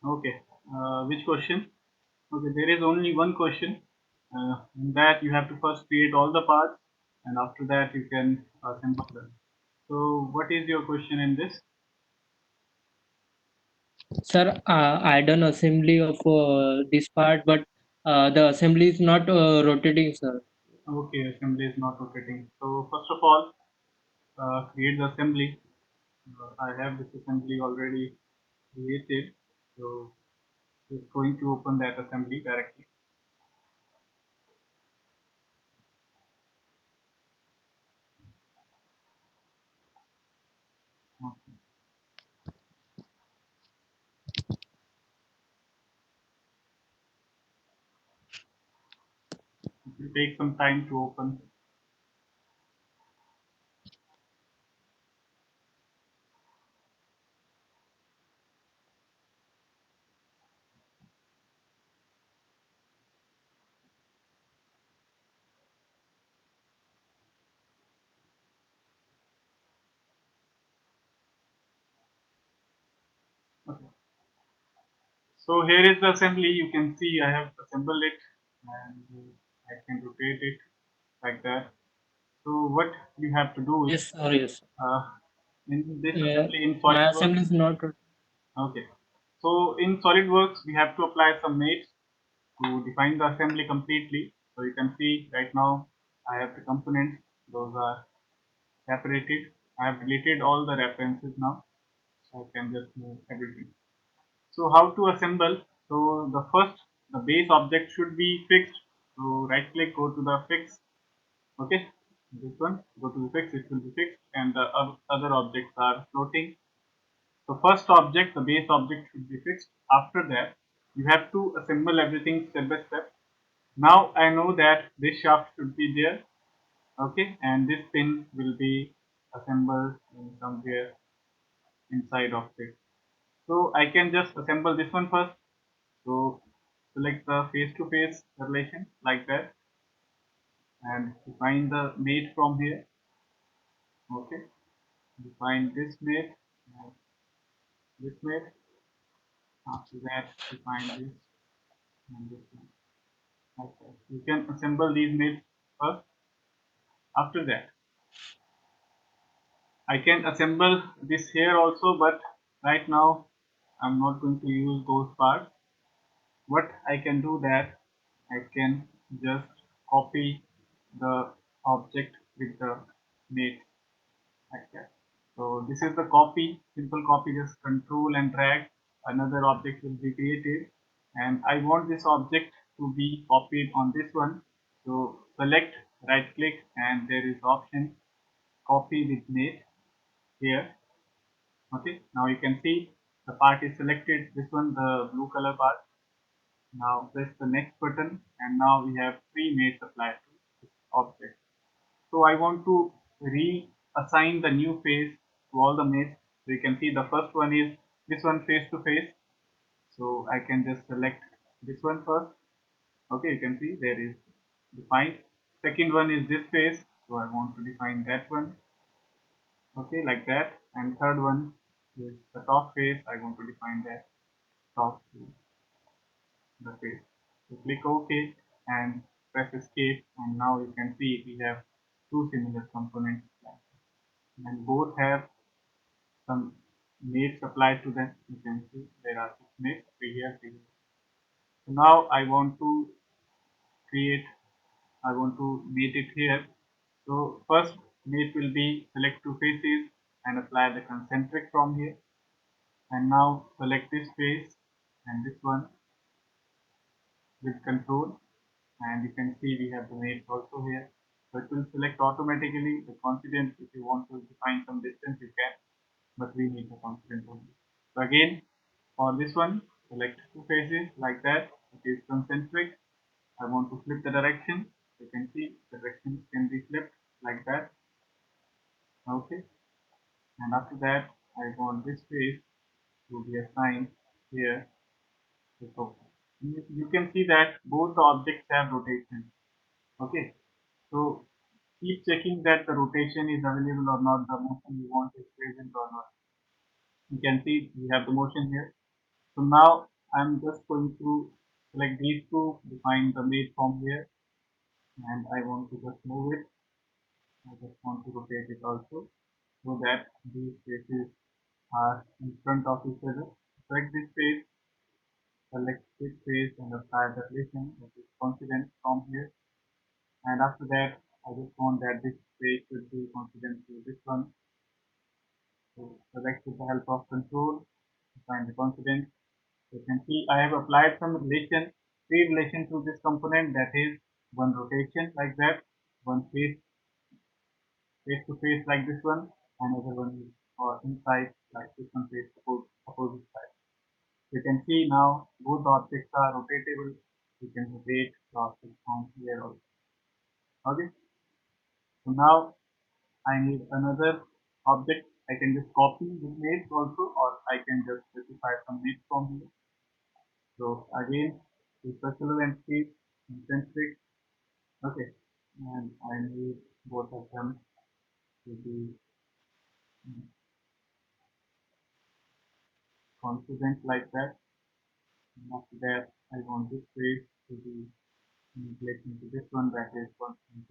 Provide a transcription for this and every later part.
Okay. Which question? Okay, there is only one question. In that you have to first create all the parts, and after that you can assemble them. So, what is your question in this? Sir, I done assembly of this part, but the assembly is not rotating, sir. Okay, assembly is not rotating. So, first of all, create the assembly. I have this assembly already created, so it's going to open that assembly directly. Okay. It will take some time to open. Okay. So here is the assembly. You can see I have assembled it, and I can rotate it like that. So what you have to do is Yes, sir. Yes. uh, in this Yeah, assembly in my SolidWorks. assembly is not. Okay. So in SolidWorks we have to apply some mates to define the assembly completely. So you can see right now I have the components. Those are separated. I have deleted all the references now, so I can just move everything. So how to assemble? So the base object should be fixed. So right click, go to the fix. Okay, this one, go to the fix, it will be fixed, and the other objects are floating. So first object, the base object should be fixed. After that, you have to assemble everything step by step. Now I know that this shaft should be there. Okay, and this pin will be assembled in somewhere inside of it. So I can just assemble this one first. So select the face to face relation like that, and define the mate from here. Okay, define this mate and this mate. After that, define this and this one. Like that. You can assemble these mates first. After that, I can assemble this here also, but right now I'm not going to use those parts. What I can do that I can just copy the object with the mate like that. So this is the copy, simple copy, just control and drag, another object will be created, and I want this object to be copied on this one. So select, right click, and there is option copy with mate here. Okay, now you can see the part is selected, this one, the blue color part. Now press the next button, and now we have three mates applied to this object. So I want to reassign the new face to all the mates. So you can see the first one is this one, face to face. So I can just select this one first. Okay, you can see there is defined. Second one is this face. So I want to define that one. Okay, like that. And third one is the top face. I want to define that top to the face. So click OK and press escape, and now you can see we have two similar components, and both have some mates applied to them. You can see there are six mates, three here, three here. So now create, I want to mate it here. So first mate will be select two faces and apply the concentric from here. And now select this face and this one with control, and you can see we have the mates also here. So it will select automatically the coincidence. If you want to define some distance you can, but we need the coincidence only. So again, for this one, select two faces like that. It is concentric. I want to flip the direction. You can see the directions can be flipped like that. Okay. And after that, I want this face to be assigned here. So you can see that both the objects have rotation. Okay. So keep checking that the rotation is available or not, the motion you want is present or not. You can see we have the motion here. So now I'm just going to select these two, define the mate from here, and I want to just move it. I just want to rotate it also so that these faces are in front of each other. Select this face, select this face and apply the relation that is coincident from here. And after that, I just want that this face should be coincident to this one. So select with the help of control, find the coincidence. You can see I have applied some relation, relation to this component, that is one rotation like that, one face to face like this one, another one is or inside like this one face opposite side. You can see now both objects are rotatable. You can rotate the object from here also. Okay. So now I need another object. I can just copy the mates also, or I can just specify some mates from here. So again, the circular entity, concentric. Okay, and I need both of them to be coincident like that. And after that, I want this face to be in relation to this one, that is coincident.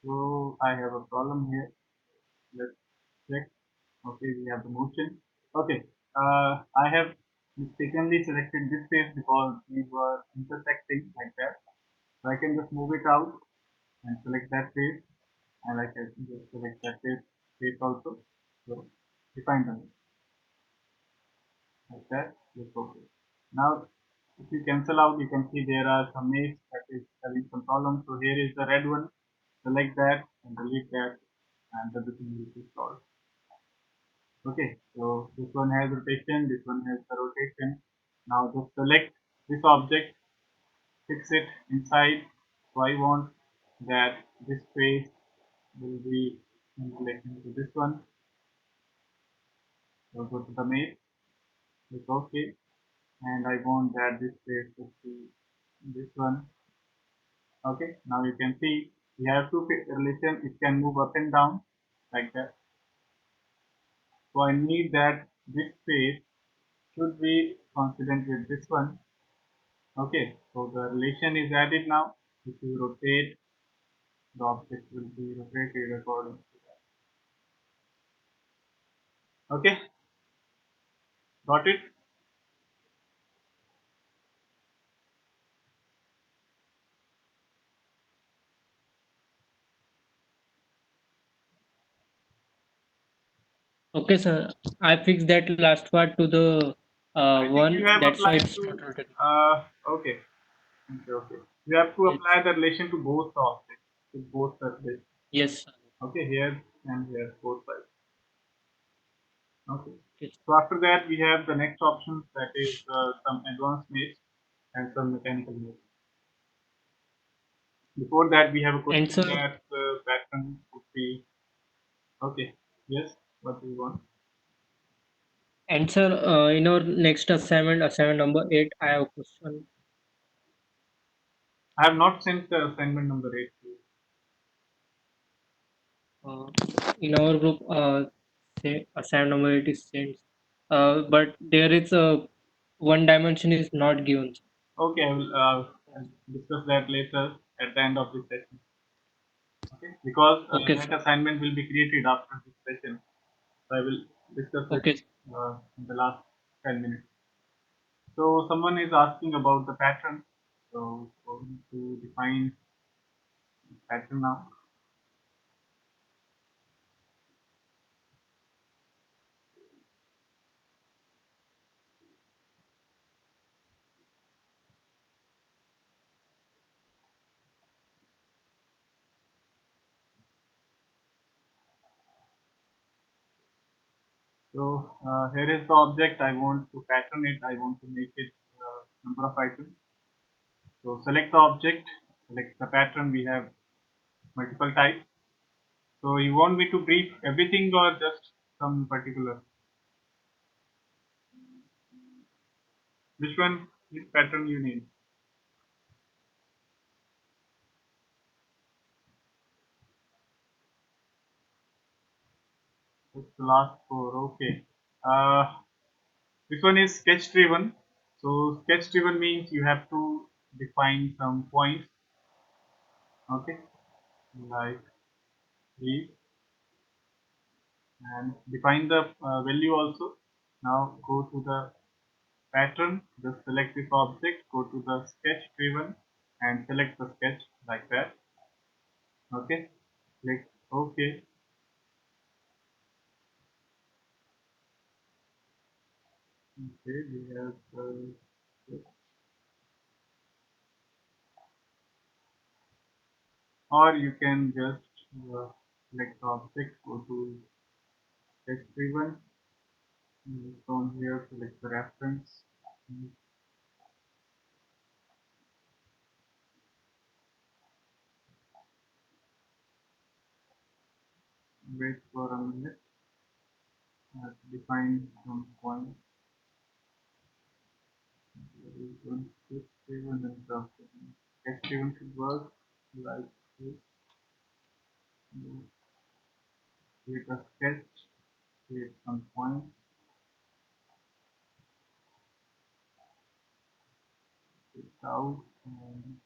So I have a problem here. Let's check. Okay, we have the motion. Okay, I have mistakenly selected this face because we were intersecting like that. So I can just move it out and select that face, and I can just select that face also. So define them like that. Yes, okay. Now, if you cancel out, you can see there are some mates that is having some problems. So here is the red one. Select that and delete that, and everything will be solved. Okay, so this one has rotation, this one has the rotation. Now just select this object, fix it inside. So I want that this face will be in relation to this one. So go to the mate, click OK, and I want that this face should be this one. Okay, now you can see we have two relation. It can move up and down like that. So I need that this face should be coincident with this one. Okay, so the relation is added now. If you rotate, the object will be rotated according to that. Okay, got it? Okay, sir. I fixed that last part to the I think you one. have That's why applied it's not to, rotating. okay, okay. You have to Yes. apply the relation to both the objects, to both the relation. Yes. Sir. Okay, here and here, both sides. Okay. Yes. So after that, we have the next option, that is some advanced mates and some mechanical mates. Before that, we have a And question sir, that pattern would be, okay, yes, what do you want? in our next assignment, assignment number 8, I have a question. I have not sent the assignment number 8 to you. Uh, in our group, say assignment number 8 is sent. But there is a one dimension is not given. Okay, I will discuss that later at the end of this session. Okay, because Okay, sir. that assignment will be created after this session. So I will discuss it Okay. in the last 10 minutes. So someone is asking about the pattern. So going to define pattern now. So here is the object. I want to pattern it. I want to make it number of items. So select the object, select the pattern. We have multiple types. So you want me to brief everything or just some particular? Which one, which pattern you need? It's the last four. Okay. This one is sketch driven. So sketch driven means you have to define some points, okay, like these, and define the value also. Now go to the pattern, just select this object, go to the sketch driven and select the sketch like that. Okay, click OK. Okay, we have or you can just select the object, go to sketch driven, from here select the reference, wait for a minute, define some point. Sketch driven and the sketch driven should work like this. Create a sketch, create some points, it out, and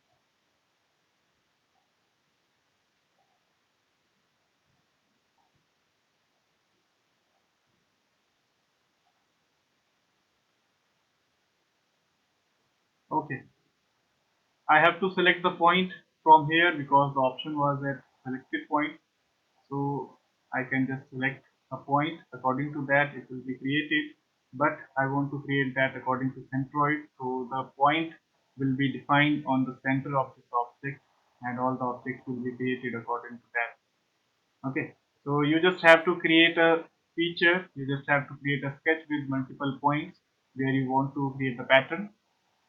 okay. I have to select the point from here because the option was at selected point. So I can just select a point. According to that, it will be created. But I want to create that according to centroid. So the point will be defined on the center of this object, and all the objects will be created according to that. Okay. So you just have to create a feature. You just have to create a sketch with multiple points where you want to create the pattern.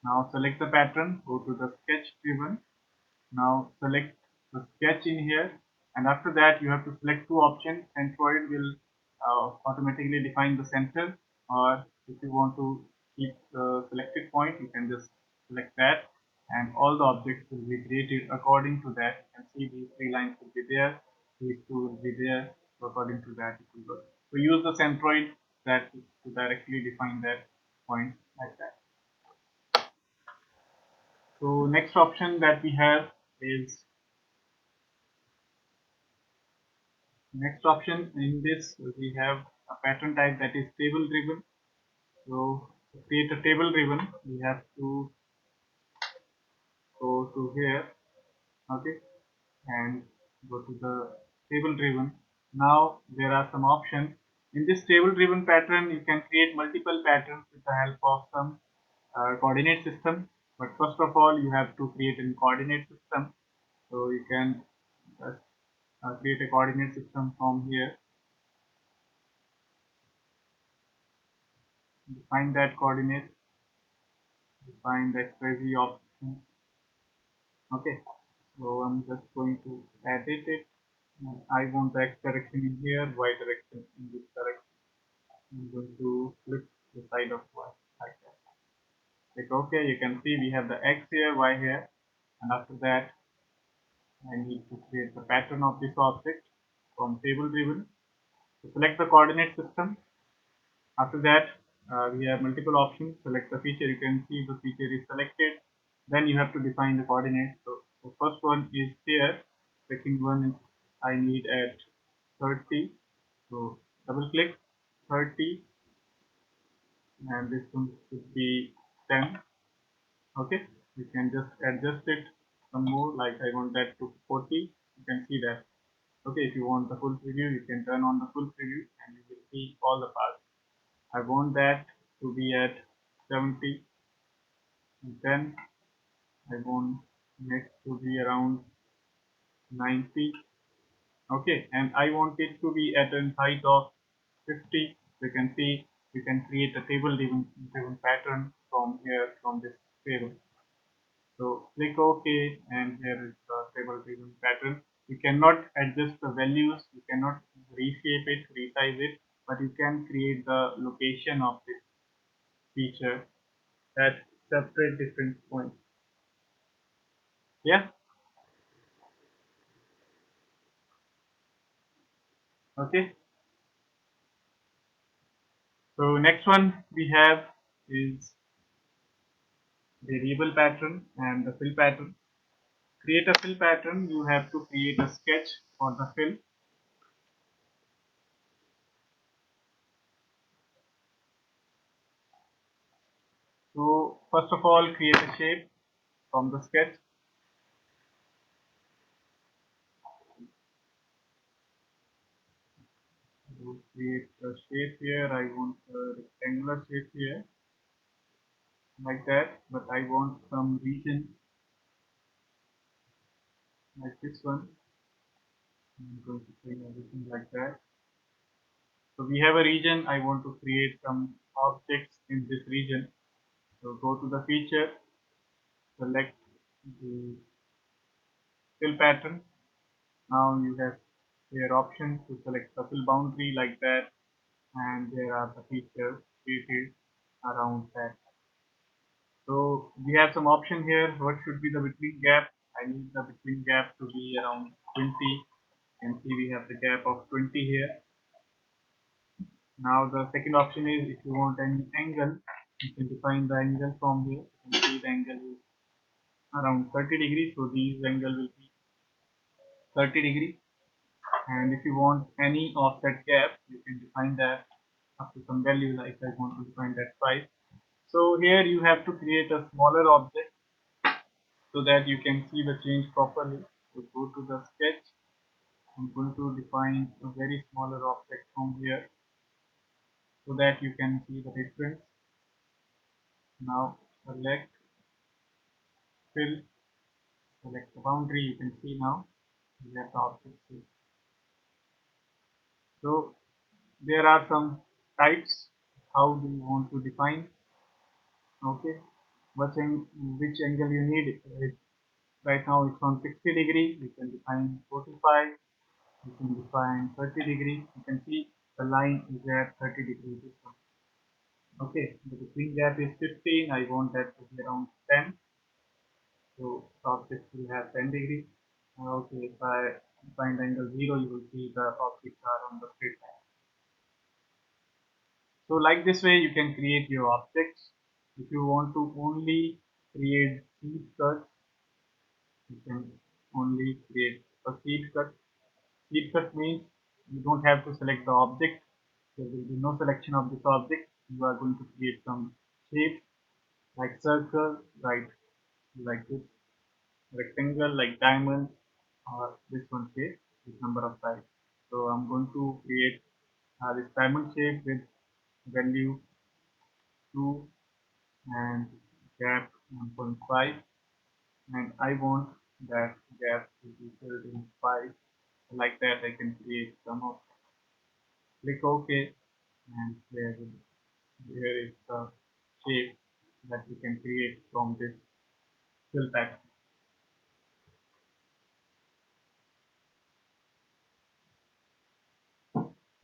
Now select the pattern, go to the sketch driven. Now select the sketch in here, and after that you have to select two options. Centroid will automatically define the center, or if you want to keep the selected point, you can just select that, and all the objects will be created according to that. You can see these three lines will be there, these two will be there. So according to that, it will work. So use the centroid that to directly define that point like that. So next option that we have is next option in this we have a pattern type that is table driven. So to create a table driven, we have to go to here, okay, and go to the table driven. Now there are some options. In this table driven pattern, you can create multiple patterns with the help of some coordinate system. But first of all, you have to create a coordinate system. So you can just create a coordinate system from here. Define that coordinate, define the XYZ option. Okay, so I'm just going to edit it. I want the X direction in here, Y direction in this direction. I'm going to flip the side of Y like that. Click OK. You can see we have the X here, Y here, and after that I need to create the pattern of this object from table driven. So select the coordinate system. After that, we have multiple options. Select the feature. You can see the feature is selected. Then you have to define the coordinates. So the first one is here. Second one is I need at 30. So double click 30, and this one should be 10. Okay. You can just adjust it some more. Like I want that to 40. You can see that. Okay. If you want the full preview, you can turn on the full preview and you will see all the parts. I want that to be at 70, and then I want next to be around 90. Okay, and I want it to be at a height of 50. You can see you can create a table driven pattern from here from this table. So click OK, and here is the table driven pattern. You cannot adjust the values, you cannot reshape it, resize it, but you can create the location of this feature at separate different points. Yeah. Okay. So next one we have is variable pattern and the fill pattern. Create a fill pattern, you have to create a sketch for the fill. So first of all, create a shape from the sketch. So create a shape here. I want a rectangular shape here, like that. But I want some region like this one. I'm going to bring everything like that. So we have a region. I want to create some objects in this region. So go to the feature, select the fill pattern. Now you have here option to select the fill boundary like that, and there are the features created around that. So we have some option here. What should be the between gap? I need the between gap to be around 20. You can see we have the gap of 20 here. Now the second option is if you want any angle, you can define the angle from here. You can see the angle is around 30 degrees. So these angle will be 30 degrees. And if you want any offset gap, you can define that up to some value, like I want to define that 5. So here you have to create a smaller object so that you can see the change properly. So go to the sketch. I'm going to define a very smaller object from here so that you can see the difference. Now select fill, select the boundary. You can see now we have the object here. So there are some types. How do you want to define? Okay, which angle you need? Right now it's on 60 degree. You can define 45. You can define 30 degree. You can see the line is at 30 degrees. Okay, the between gap is 15. I want that to be around 10. So object will have 10 degree. Okay, if I find angle 0, you will see the objects are on the straight line. So like this way you can create your objects. If you want to only create seed cuts, you can only create a seed cut. Seed cut means you don't have to select the object. There will be no selection of this object. You are going to create some shape like circle, right, like this, rectangle like diamond, or this one shape with number of sides. So I'm going to create this diamond shape with value 2 and gap 1.5, and I want that gap to be filled in 5. Like that I can create some of. Click OK, and here is the shape that we can create from this fill pattern.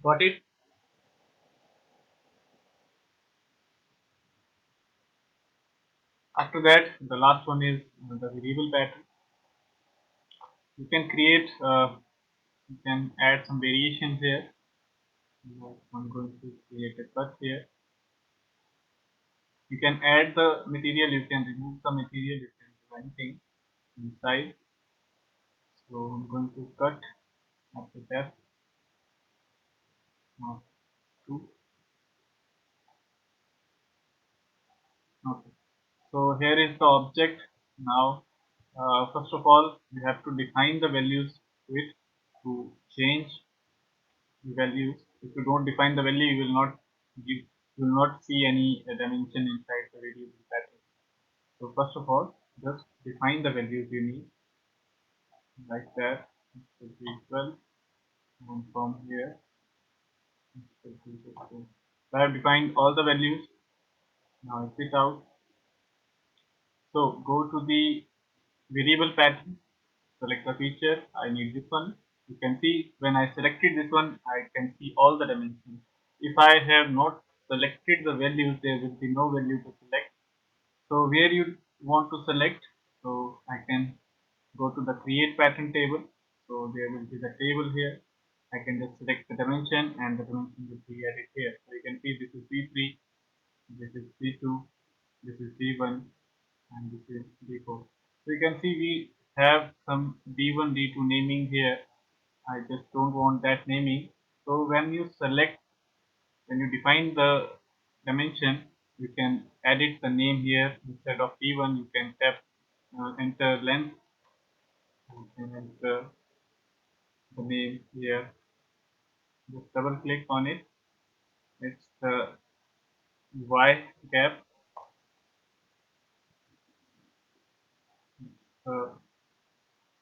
Got it? After that, the last one is the variable pattern. You can create, you can add some variations here. I'm going to create a cut here. You can add the material, you can remove the material, you can do anything inside. So I'm going to cut after that. Now, 2. Okay. So here is the object. Now, first of all, you have to define the values to it to change the values. If you don't define the value, you will not see any dimension inside the variable pattern. So first of all, just define the values you need, like that. It should be equal, and from here it should be equal. So I have defined all the values. Now exit out. So go to the variable pattern, select the feature. I need this one. You can see when I selected this one, I can see all the dimensions. If I have not selected the values, there will be no value to select. So where you want to select, so I can go to the create pattern table. So there will be the table here. I can just select the dimension and the dimension will be added here. So you can see this is B3, this is B2, this is B1, and this is D4. So you can see we have some D1, D2 naming here. I just don't want that naming. So when you select, when you define the dimension, you can edit the name here. Instead of D1, you can tap enter length and enter the name here. Just double click on it. It's the Y gap,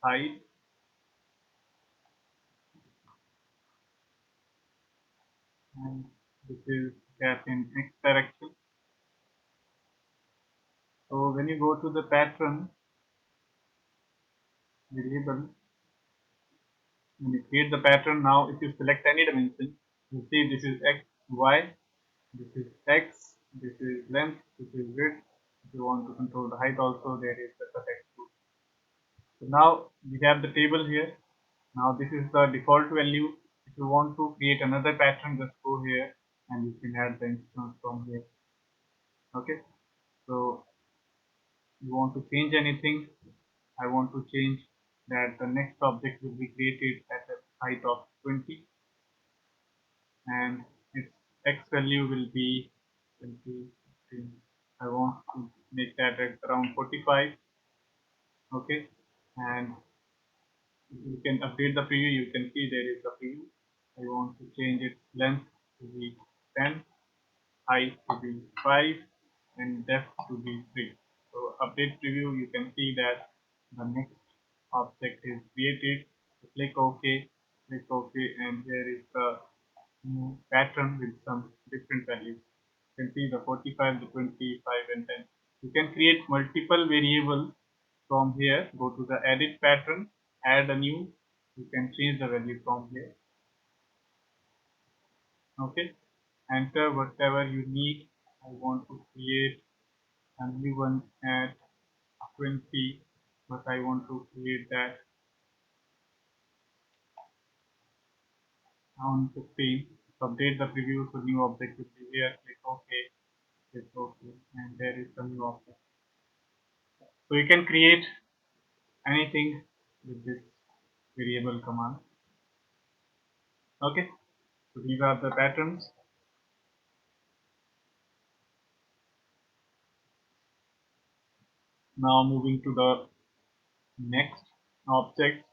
height, and this is gap in X direction. So when you go to the pattern variable, when you create the pattern now, if you select any dimension, you see this is X, Y, this is X, this is length, this is width. If you want to control the height also, there is the cut extrude. So now we have the table here. Now this is the default value. If you want to create another pattern, just go here and you can add the instance from here. Okay. So you want to change anything. I want to change that the next object will be created at a height of 20 and its x value will be 20. I want to make that at around 45. Okay, and you can update the preview. You can see there is a preview. I want to change its length to be 10, height to be 5, and depth to be 3. So update preview, you can see that the next object is created. So click OK, and here is the new pattern with some different values. You can see the 45, the 25, and 10. You can create multiple variables from here. Go to the edit pattern, add a new. You can change the value from here. Okay, enter whatever you need. I want to create a new one at 20, but I want to create that on 15. So update the preview, so new object will be here. Click OK, and there is the new object. So you can create anything with this variable command. Okay, so these are the patterns. Now moving to the next object,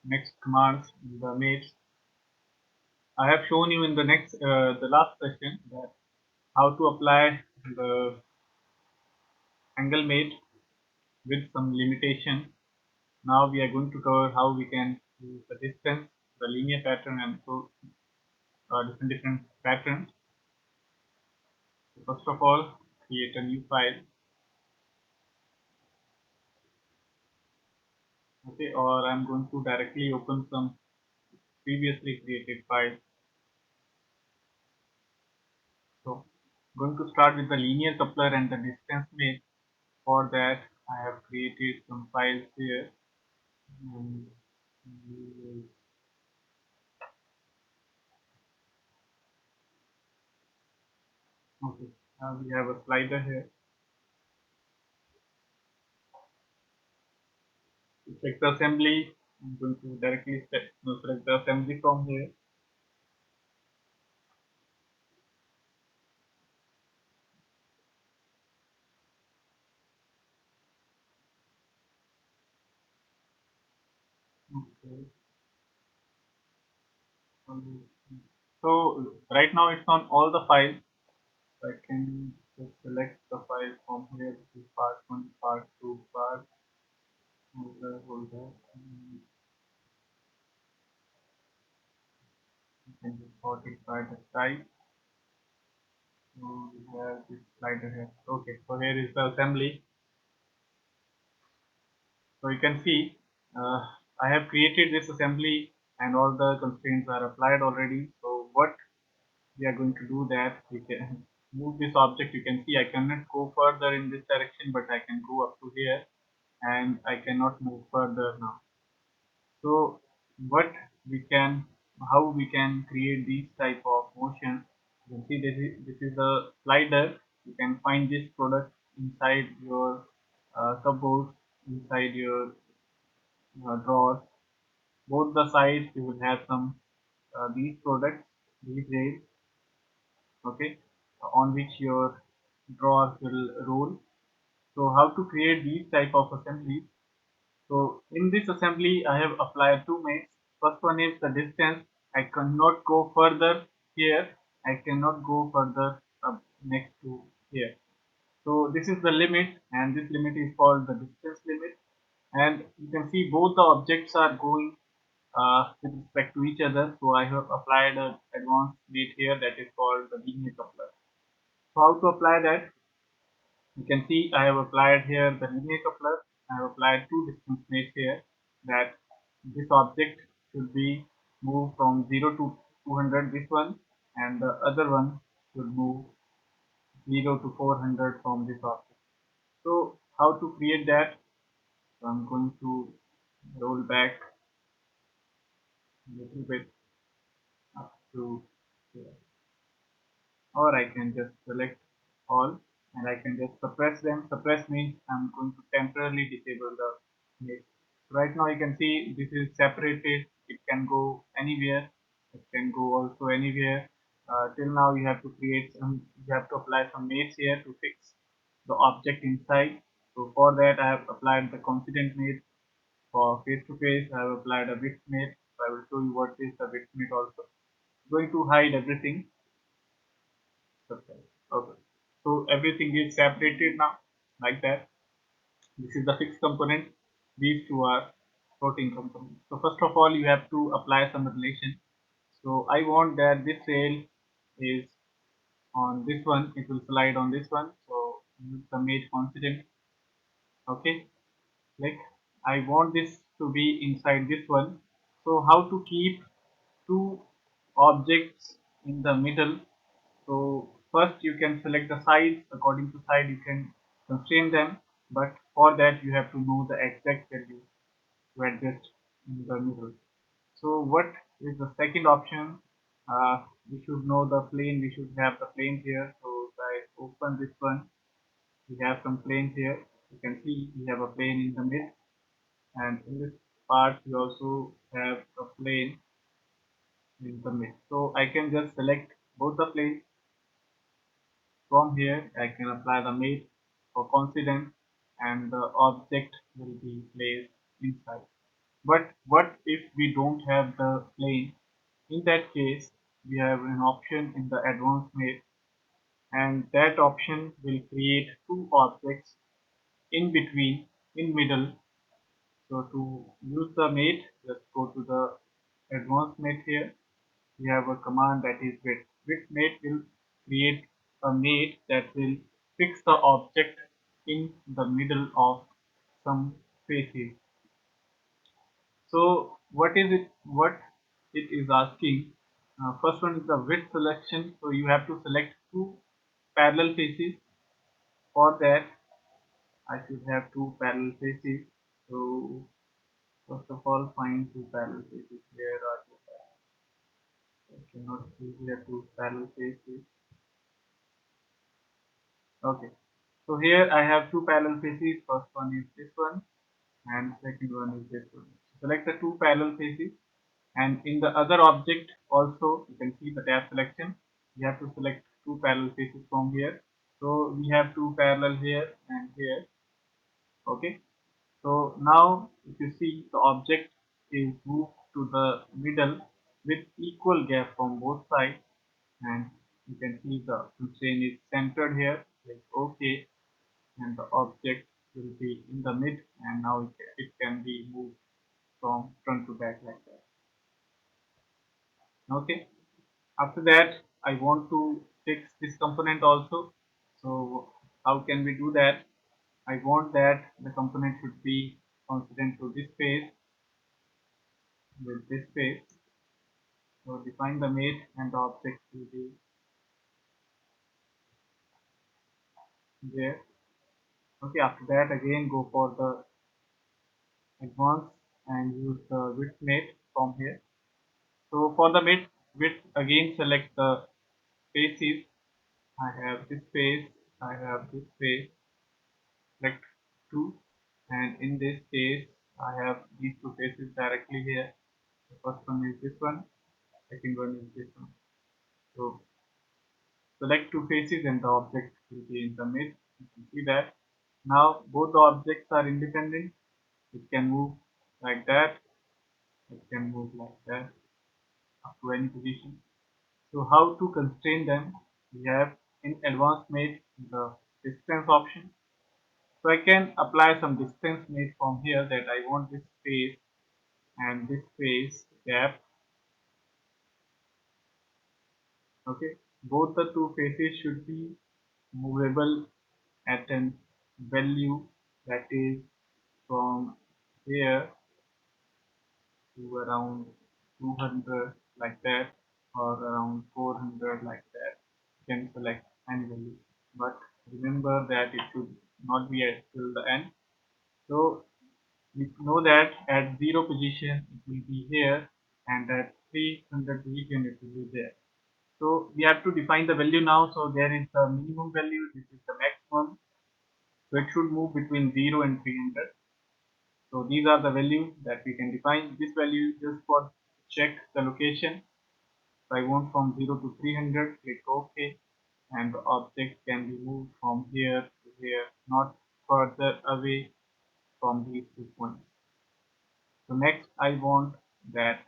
next commands, the mates. I have shown you in the last session that how to apply the angle mate with some limitation. Now we are going to cover how we can use the distance, the linear pattern, and so different patterns. So first of all, create a new file. Okay, or I'm going to directly open some previously created files. So going to start with the linear coupler and the distance mate. For that, I have created some files here. And okay, now we have a slider here. To check the assembly, I'm going to directly select the assembly from here. Okay. So right now it's on all the files. I can just select the file from here. This is part 1, part 2, part folder. And you can just sort it by the type. So we have this slider here. Okay, so here is the assembly. So you can see uh, I have created this assembly and all the constraints are applied already. So what we are going to do that we can move this object. You can see I cannot go further in this direction, but I can go up to here and I cannot move further now. So what we can, how we can create these type of motions. You can see this is the slider. You can find this product inside your cupboard inside your drawers. Both the sides you will have some these products, these rails, okay, on which your drawers will roll. So how to create these type of assemblies? So in this assembly, I have applied two mates. First one is the distance. I cannot go further here. I cannot go further next to here. So this is the limit, and this limit is called the distance limit. And you can see both the objects are going with respect to each other. So I have applied an advanced mate here that is called the linear coupler. So how to apply that? You can see I have applied here the linear coupler. I have applied two distance mates here that this object should be moved from 0 to 200, this one, and the other one should move 0 to 400 from this object. So how to create that? So I'm going to roll back a little bit up to here, or I can just select all and I can just suppress them. Suppress means I'm going to temporarily disable the mix. Right now you can see this is separated. It can go anywhere. It can go also anywhere. Till now you have to create some, you have to apply some mates here to fix the object inside. So for that I have applied the coincident mate. For face to face I have applied a width mate. So I will show you what is the width mate also. Going to hide everything. Okay. Okay. So everything is separated now, like that. This is the fixed component. These two are floating components. So first of all, you have to apply some relation. So I want that this rail is on this one. It will slide on this one. So use the mate constant. Okay. Like I want this to be inside this one. So how to keep two objects in the middle? So first you can select the size. According to size you can constrain them, but for that you have to know the exact value to adjust in the middle. So what is the second option? We should know the plane. We should have the plane here. So if I open this one, we have some planes here. You can see we have a plane in the mid, and in this part we also have a plane in the mid. So I can just select both the planes. From here, I can apply the mate for coincidence and the object will be placed inside. But what if we don't have the plane? In that case, we have an option in the advanced mate, and that option will create two objects in between, in middle. So to use the mate, just go to the advanced mate here. We have a command that is width. Width mate will create a mate that will fix the object in the middle of some faces. So what is it? What it is asking? First one is the width selection. So you have to select two parallel faces. For that, I should have two parallel faces. So first of all, find two parallel faces. Where are two parallel? I cannot see here two parallel faces. Okay. So here I have two parallel faces. First one is this one and second one is this one. Select the two parallel faces, and in the other object also you can see the tab selection. You have to select two parallel faces from here. So we have two parallel here and here. Okay. So now if you see the object is moved to the middle with equal gap from both sides, and you can see the constraint is centered here. Like okay, and the object will be in the mid, and now it can be moved from front to back like that. Okay. After that I want to fix this component also. So how can we do that? I want that the component should be constant to this space with this space. So define the mate and the object will be there. Okay, after that again go for the advanced and use the width mate from here. So for the mid width again select the spaces. I have this space, I have this space, select two. and in this case I have these two faces directly here. The first one is this one, second one is this one. So select two faces and the object will be in the mid. You can see that. Now both the objects are independent. It can move like that, it can move like that up to any position. So how to constrain them? We have in advanced made the distance option. So I can apply some distance made from here that I want this space and this space gap. Okay, both the two faces should be movable at an value that is from here to around 200 like that, or around 400 like that. You can select any value, but remember that it should not be at till the end. So we know that at 0 position it will be here, and at 300 position it will be there. So we have to define the value now. So there is the minimum value, this is the maximum. So it should move between 0 and 300. So these are the values that we can define. This value is just for check the location. So I want from 0 to 300, click OK, and the object can be moved from here to here, not further away from these 2 points. So next I want that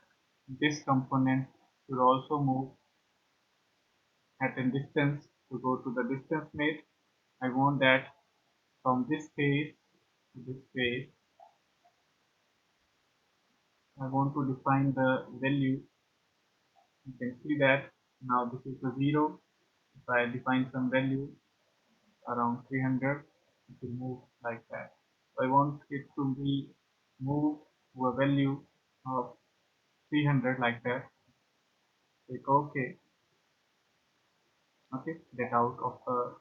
this component should also move at a distance. To go to the distance made, I want that from this face to this face. I want to define the value. You can see that now this is the 0. If I define some value around 300, it will move like that. So I want it to be moved to a value of 300 like that. Click OK. Okay, get out of the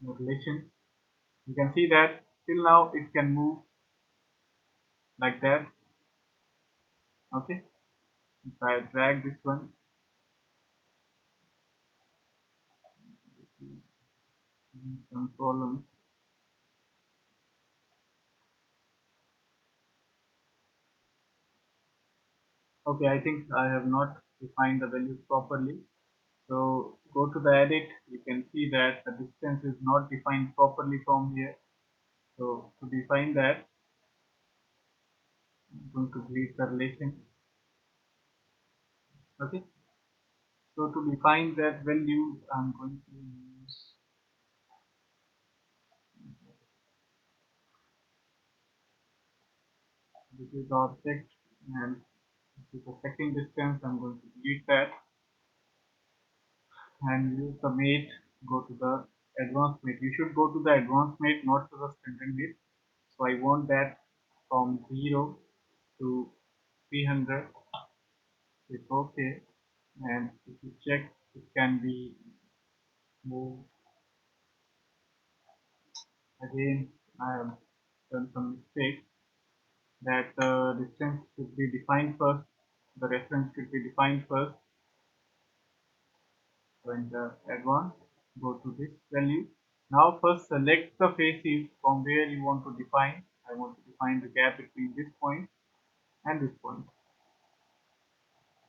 relation. You can see that till now it can move like that. Okay, if I drag this one, some column. Okay, I think I have not defined the values properly. So go to the edit, you can see that the distance is not defined properly from here. So to define that, I'm going to delete the relation. Okay, so to define that value, I'm going to use, this is the object and this is the second distance. I'm going to delete that and use the mate. Go to the advanced mate. You should go to the advanced mate, not to the standard mate. So I want that from 0 to 300. Click OK, and if you check, it can be moved. Again, I have done some mistake that the distance should be defined first, the reference should be defined first. So in the advanced, go to this value. Now first select the faces from where you want to define. I want to define the gap between this point and this point.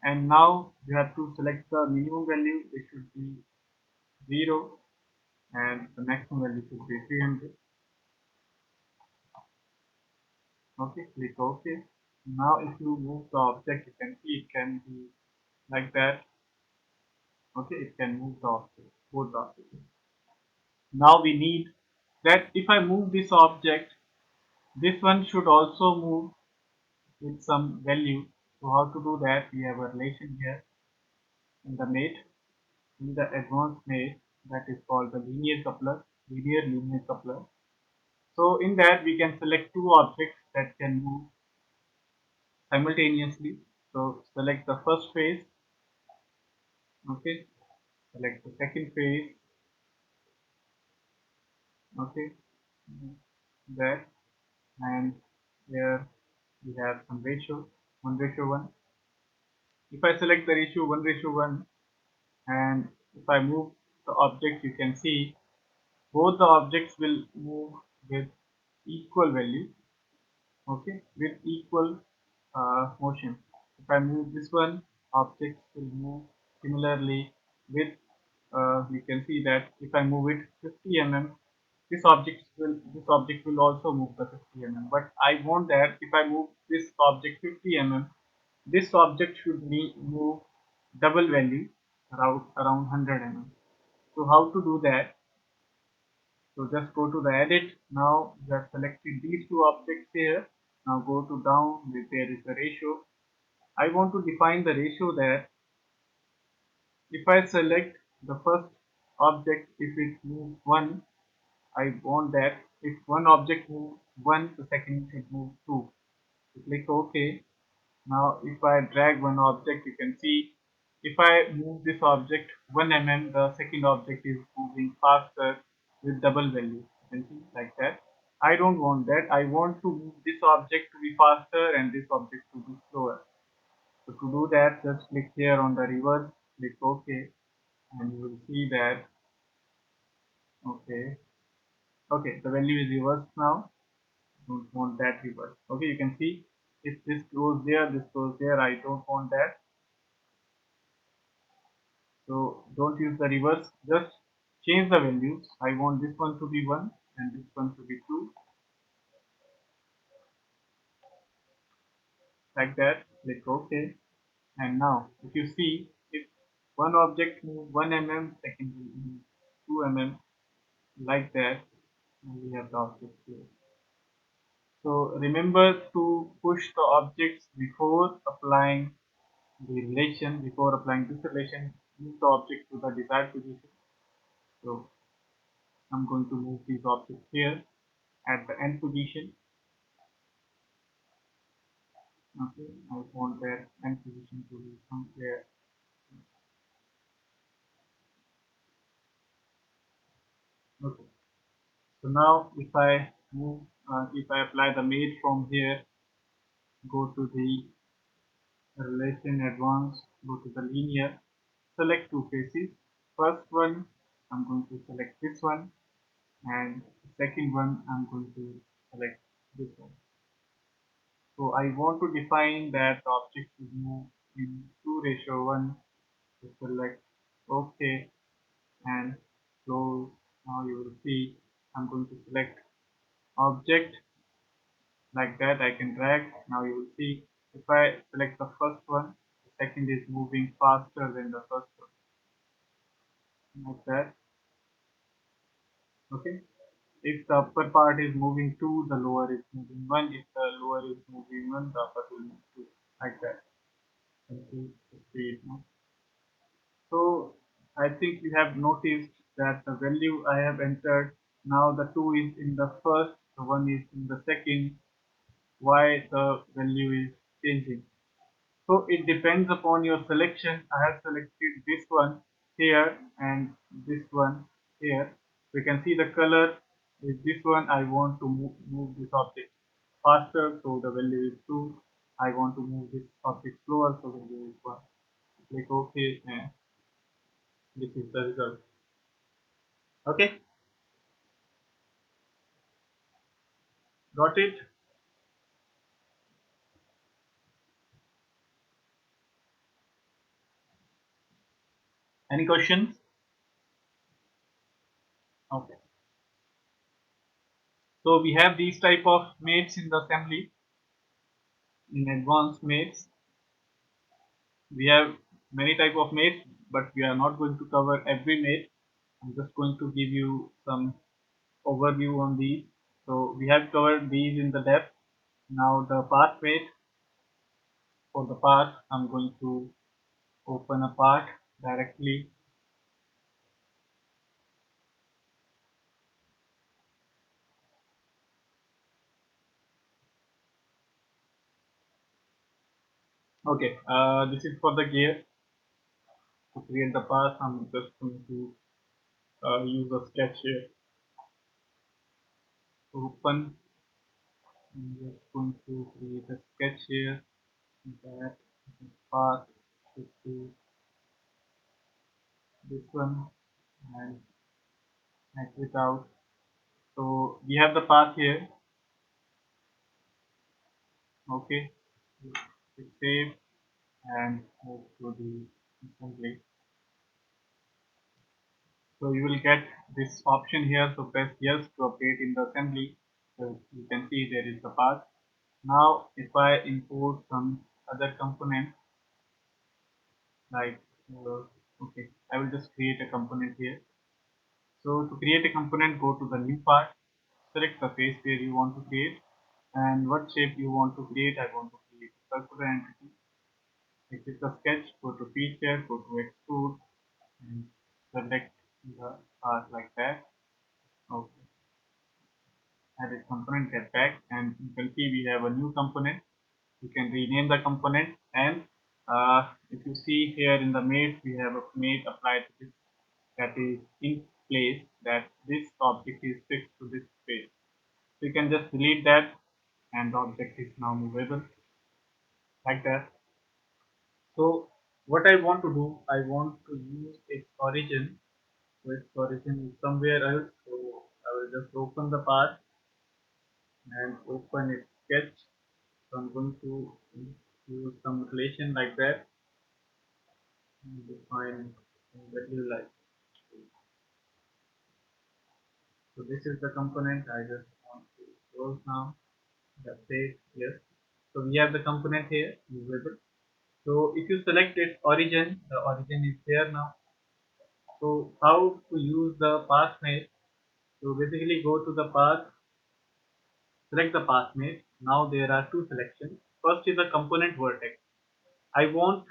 And now you have to select the minimum value. It should be 0 and the maximum value should be 300. Okay, click OK. Now if you move the object, you can see it can be like that. Okay, it can move the object, both the objects. Now we need that if I move this object, this one should also move with some value. So how to do that? We have a relation here in the mate, in the advanced mate, that is called the linear coupler, linear coupler. So in that we can select two objects that can move simultaneously. So select the first phase. Okay, select the second phase. Okay, that, and here we have some ratio, 1:1. If I select the ratio 1:1, and if I move the object, you can see both the objects will move with equal value, okay, with equal motion. If I move this one, objects will move similarly with, we can see that if I move it 50 mm, this object will also move the 50 mm. But I want that if I move this object 50 mm, this object should move double value around 100 mm. So how to do that? So just go to the edit. Now you have selected these two objects here. Now go to down where there is a ratio. I want to define the ratio that if I select the first object, if it moves 1, I want that if one object moves 1, the second should move 2. So click OK. Now if I drag one object, you can see if I move this object 1 mm, the second object is moving faster with double value. You can see like that. I don't want that. I want to move this object to be faster and this object to be slower. So to do that, just click here on the reverse, click OK, and you will see that, okay, okay, the value is reversed now. Don't want that reverse. Okay, you can see if this goes there, this goes there. I don't want that. So don't use the reverse, just change the values. I want this one to be 1 and this one to be 2, like that. Click OK. And now if you see, if one object move 1 mm, second will move 2 mm, like that, and we have the object here. So remember to push the objects before applying before applying this relation, move the object to the desired position. So I'm going to move these objects here at the end position. Okay, I want their end position to be somewhere. Okay, so now if I apply the mate from here, go to the relation advanced, go to the linear, select two faces. First one, I'm going to select this one, and the second one, I'm going to select this one. So I want to define that the object should move in 2:1. So select OK and close. Now you will see I'm going to select object like that. I can drag. Now you will see if I select the first one, the second is moving faster than the first one. Like that. Okay. If the upper part is moving 2, the lower is moving 1. If the lower is moving 1, the upper will move 2. Like that. Okay. Speed. So I think you have noticed that the value I have entered, now the 2 is in the first, the 1 is in the second. Why the value is changing? So it depends upon your selection. I have selected this one here and this one here. We can see the color is this one. I want to move this object faster, so the value is 2. I want to move this object slower, so the value is 1. Click OK, and this is the result. Okay, got it? Any questions? Okay. So we have these type of mates in the assembly. In advanced mates, we have many type of mates, but we are not going to cover every mate. I'm just going to give you some overview on these. So we have covered these in the depth. Now the path mate, for the path, I'm going to open a path directly. Okay, this is for the gear. To create the path, I'm just going to use a sketch here. Open. I'm just going to create a sketch here that path should be this one and exit out. So we have the path here. Okay, click save and move to the assembly. So you will get this option here. So press yes to update in the assembly. So you can see there is the path. Now if I import some other component like okay, I will just create a component here. So to create a component, go to the new part, select the face where you want to create and what shape you want to create. I want to create a circular entity. Exit the sketch, go to feature, go to extrude and select the part like that. Okay, add a component, get back, and you can see we have a new component. You can rename the component, and if you see here in the mate, we have a mate applied to this that is in place, that this object is fixed to this space. So you can just delete that, and the object is now movable like that. So what I want to do, I want to use its origin. So its origin is somewhere else. So I will just open the path and open its sketch. So I'm going to use some relation like that and define value like. So this is the component. I just want to close now. That's it. Yes. So we have the component here, movable. So if you select its origin, the origin is there now. So how to use the path mate? So basically go to the path, select the path mate. Now there are two selections. First is the component vertex. I want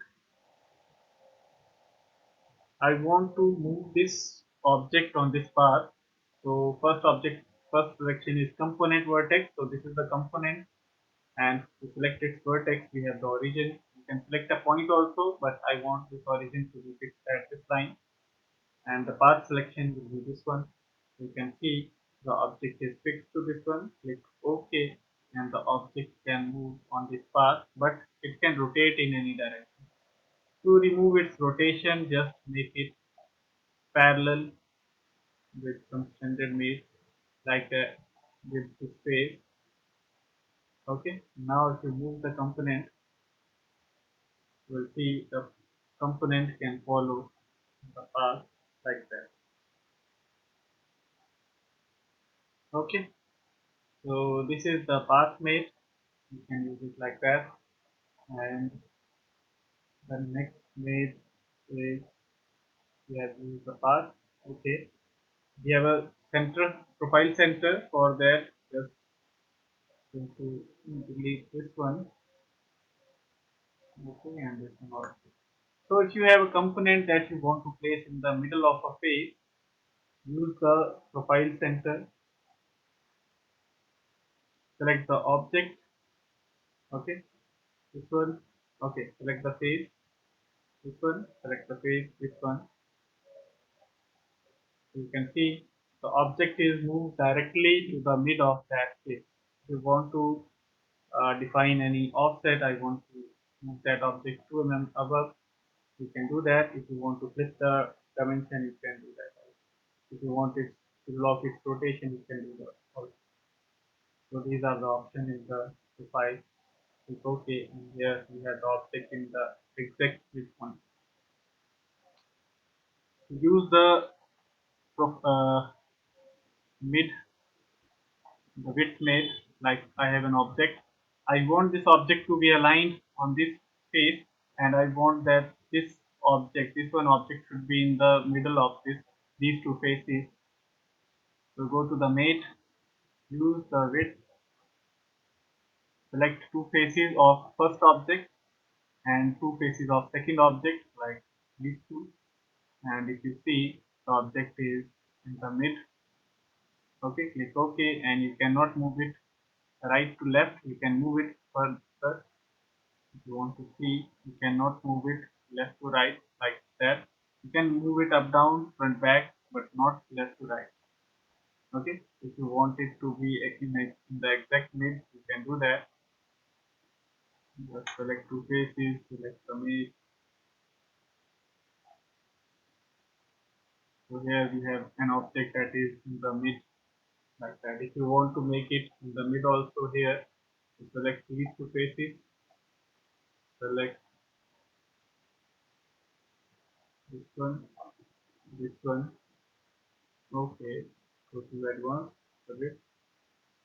I want to move this object on this path. So first selection is component vertex. So this is the component, and to select its vertex we have the origin. You can select a point also, but I want this origin to be fixed at this line, and the path selection will be this one. You can see the object is fixed to this one. Click OK, and the object can move on this path, but it can rotate in any direction. To remove its rotation, just make it parallel with some standard mesh like with the space. Okay, now if you move the component, you will see the component can follow the path like that. Okay, so this is the path mate. You can use it like that. And the next mate is we have used the path. Okay, we have a center profile center. For that, just going to delete this one. Okay, and this one also. So if you have a component that you want to place in the middle of a face, use the profile center, select the object, okay, this one, okay, select the face, this one, select the face, this one. So you can see the object is moved directly to the mid of that face. If you want to define any offset, I want to move that object 2 mm above, you can do that. If you want to flip the dimension, you can do that. If you want it to lock its rotation, you can do that also. So these are the options in the profile. Click OK, and here we have the object in the exact split point. Use the mid, the width mate. Like I have an object. I want this object to be aligned on this face, and I want that this one object should be in the middle of these two faces. So go to the mate, use the width, select two faces of first object and two faces of second object like these two, and if you see the object is in the mid. Okay, click OK, and you cannot move it right to left, you can move it further. If you want to see, you cannot move it left to right like that. You can move it up down front back, but not left to right. Okay, if you want it to be in the exact mid, you can do that. Just select two faces, select the mid. So here we have an object that is in the mid like that. If you want to make it in the mid also here, Select these two faces, select this one, okay, go to advanced, select,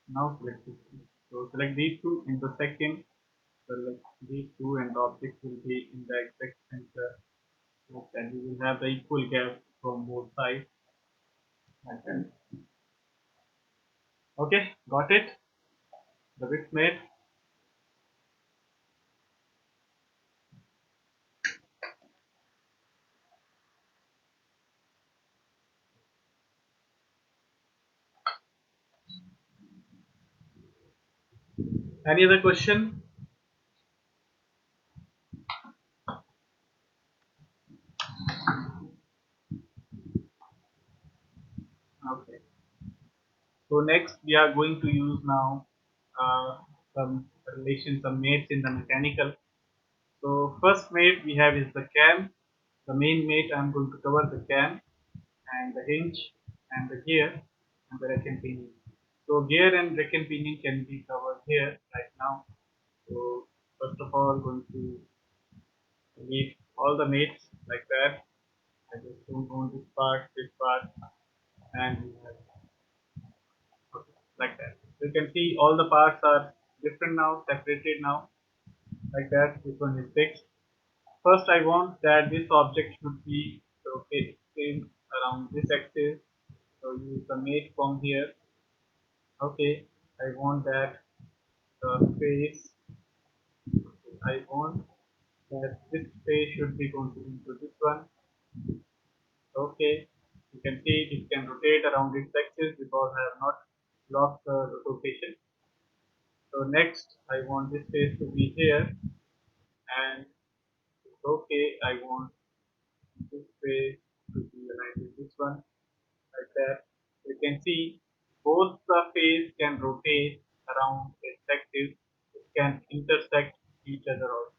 now select this two. So select these two in the second, select these two and the object will be in the exact center, so that we will have the equal gap from both sides, like that. Okay, got it? The width made. Any other question? Okay. So next we are going to use now some relations, some mates in the mechanical. So first mate we have is the cam. The main mate I'm going to cover the cam and the hinge and the gear and the rack and pinion. So gear and rack and pinion can be covered here right now. So first of all going to delete all the mates like that. I just don't want this part, and we have okay, like that. So you can see all the parts are different now, separated now, like that. This one is fixed. First, I want that this object should be rotating around this axis. So use the mate from here. Okay, I want that the face. I want that this face should be going into this one. Okay, you can see it can rotate around its axis because I have not locked the rotation. So next, I want this face to be here, and okay, I want this face to be aligned with this one, like that. You can see both the face can rotate around its axis. It can intersect each other also.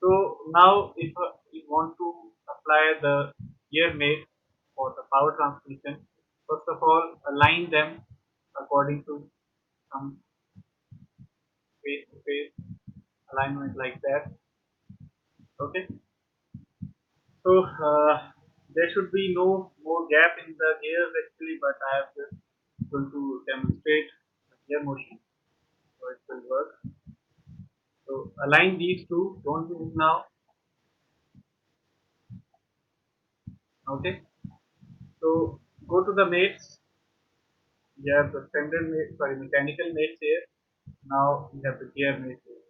So now, if we want to apply the gear mate for the power transmission, first of all, align them according to some face-to-face alignment like that. Okay. So there should be no more gap in the gears actually, but I have just going to demonstrate the gear motion, so it will work. So align these two. Don't move now. Okay. So go to the mates. We have the standard mate, sorry, mechanical mates here. Now we have the gear mate here.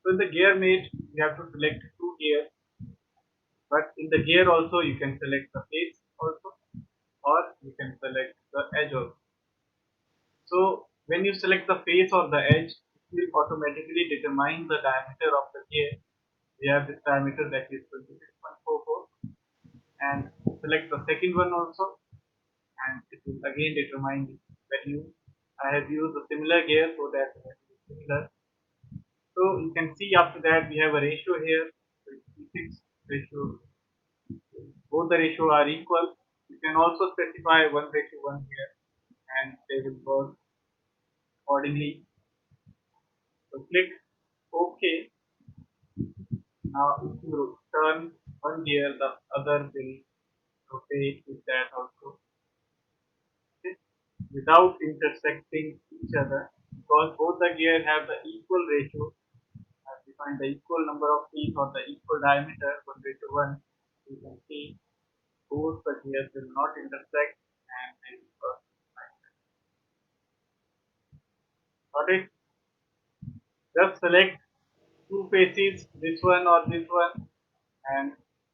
So in the gear mate, you have to select two gears, but in the gear also you can select the face also, or you can select the edge also. So when you select the face or the edge, it will automatically determine the diameter of the gear. We have this diameter that is 26.44, and select the second one also, and it will again determine the value. I have used a similar gear so that it is similar. So you can see after that we have a ratio here, so it's 6 ratio. Both the ratio are equal. You can also specify 1:1 here, and they will work accordingly. So click OK. Now if you turn one gear, the other will rotate with that also, okay, without intersecting each other, because both the gear have the equal ratio. As we find the equal number of teeth or the equal diameter 1:1, you can see both the gears will not intersect and they will work like that. Got it? Just select two faces, this one or this one, and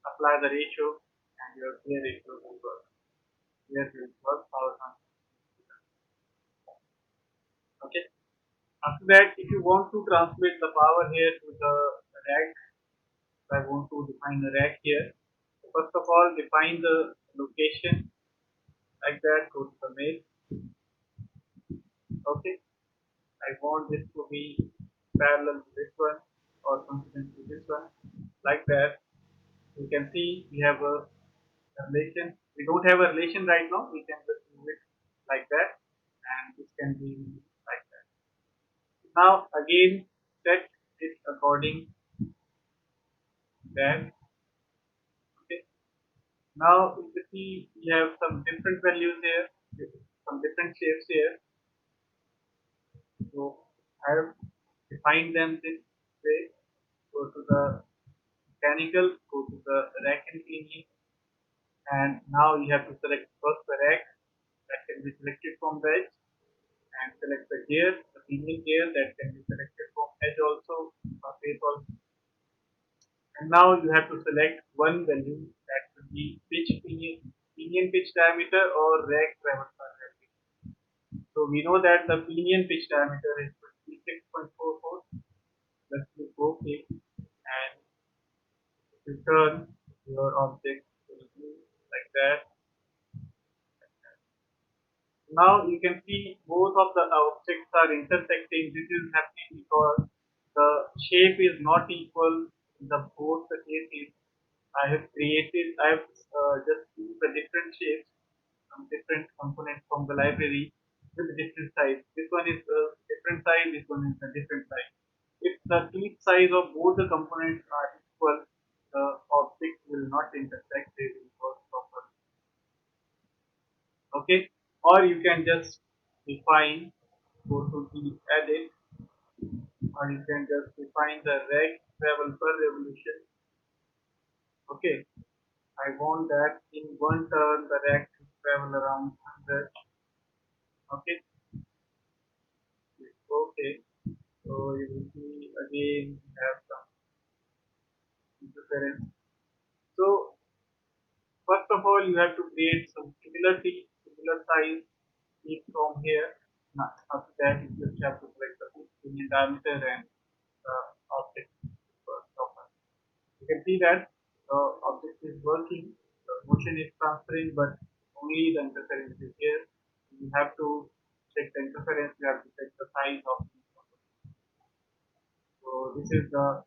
apply the ratio, and your gear ratio will work. Gear will work power transfer. Okay. After that, if you want to transmit the power here to the rack, I want to define the rack here. First of all, define the location like that. Go to the mail. Okay. I want this to be parallel to this one or consistent to this one, like that. You can see we have a relation. We don't have a relation right now. We can just move it like that, and this can be like that. Now again set it according that. Okay. Now if you see we have some different values here, some different shapes here. So I have defined them this way. Go to the mechanical, go to the rack and pinion, and now you have to select first the rack that can be selected from the edge, and select the gear, the pinion gear that can be selected from edge also, or face also. And now you have to select one value that could be pinion pitch diameter or rack travel bar diameter. So we know that the pinion pitch diameter is 26.44. Let's click OK, and if you turn your object will move like that. Now you can see both of the objects are intersecting. This is happening because the shape is not equal in the both the cases. I have just used the different shapes, some different components from the library with different size. This one is a different size, this one is a different size. If the teeth size of both the components are equal, the object will not intersect, they will work properly. Okay, or you can just define, go to the edit, or you can just define the reg travel per revolution. Okay, I want that in one turn the reg to travel around 100. Okay, okay, so you will see again we have some interference. So first of all you have to create some similar size teeth from here. Now, after that you just have to select the pinion diameter and the object proper. You can see that the object is working, the motion is transferring, but only the interference is here. You have to check the interference, you have to check the size of the object. So this is the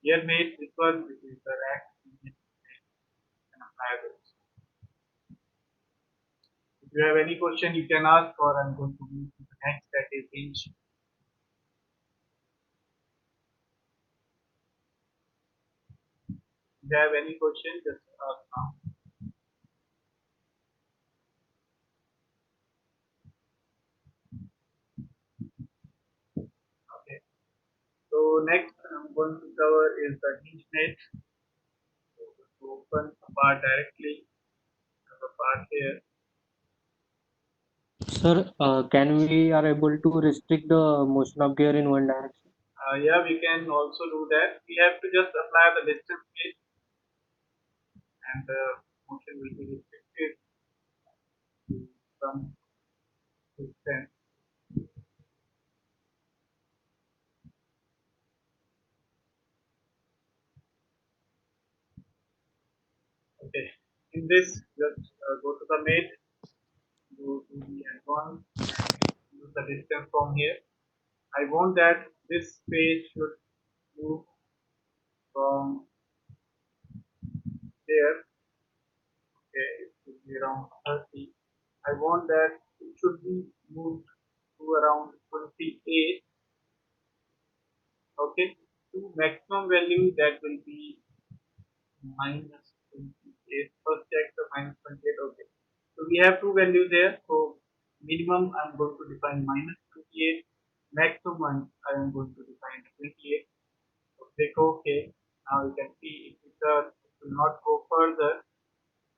gear mate, this one, which is the rack, and apply this. If you have any question, you can ask, or I'm going to move to the next, that is hinge. If you have any question, just ask now. Okay. So next I'm going to cover is the hinge mate. So to open a part directly, have a part here. Sir, can we are able to restrict the motion of gear in one direction? Yeah, we can also do that. We have to just apply the distance gauge, and the motion will be restricted to some distance. Okay. In this, just go to the mate, go to the advanced, and use the distance from here. I want that this page should move from there. Okay, it should be around 30. I want that it should be moved to around 28. Okay, to maximum value that will be minus 28. First check the minus 28. Okay, so we have two values here. So minimum I'm going to define minus 28. Maximum I am going to define 28. So click OK. Now you can see it will not go further.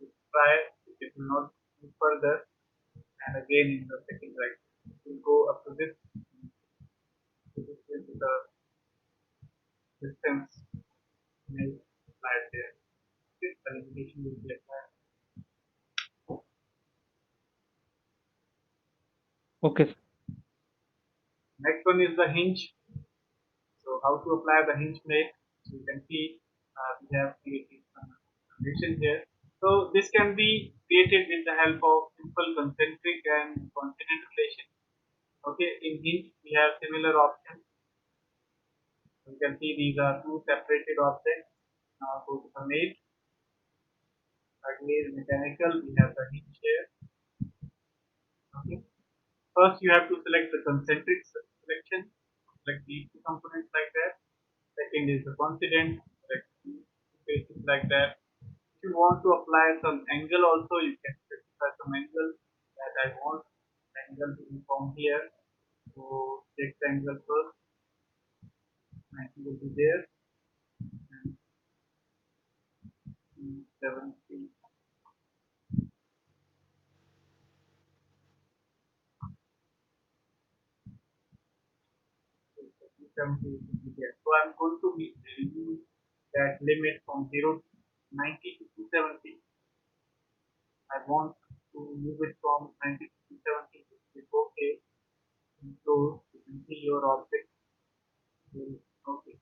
Try it will not go further, and again in the second right it will go up to this is the distance may applied there. This limitation will be applied. Okay. Next one is the hinge. So how to apply the hinge plate? So you can see we have created some condition here. So this can be created with the help of simple concentric and consonant relation. Okay, in hinge we have similar options. You can see these are two separated objects. Now go to the mate. Again, mechanical, we have the hinge here. Okay. First, you have to select the concentric selection, select these two components like that. Second is the coincident, select two faces like that. If you want to apply some angle also, you can specify some angle that I want angle to be from here. So take the angle first, 90 will be there, and 70, 70 will be there. So I'm going to use that limit from 0 to 90 to 270. I want to move it from 90 to 270. Click OK. So you can see your object will okay.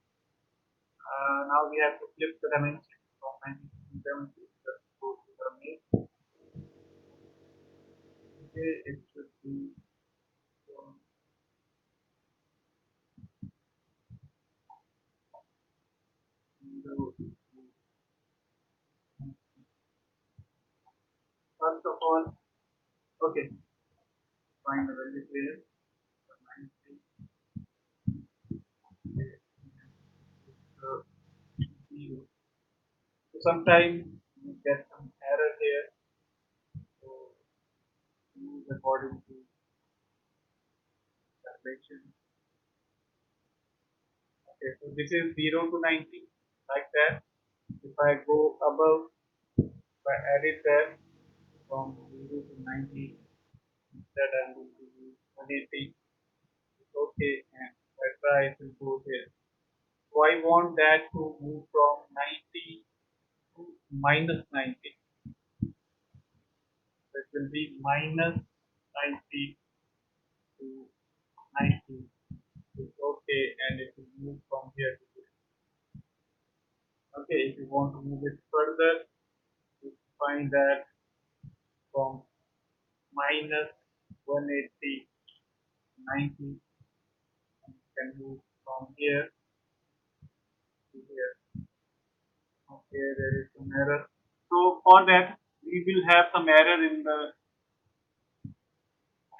Now we have to flip the dimension from 90 to 270. Just go to the main. Okay, it should be from zero to first of all, okay, find the value here. 90, uh, 0. So sometimes you get some error here. So use according to calculation. Okay, so this is 0 to 90, like that. If I go above, if I add it there from 0 to 90, instead I'm going to use 180. It's okay, and if I try, it will go here. So I want that to move from 90 to minus 90. So it will be minus 90 to 90. It's okay, and it will move from here to here. Okay, if you want to move it further, you find that from minus 180 90 can move from here to here. Okay, there is some error. So for that, we will have some error in the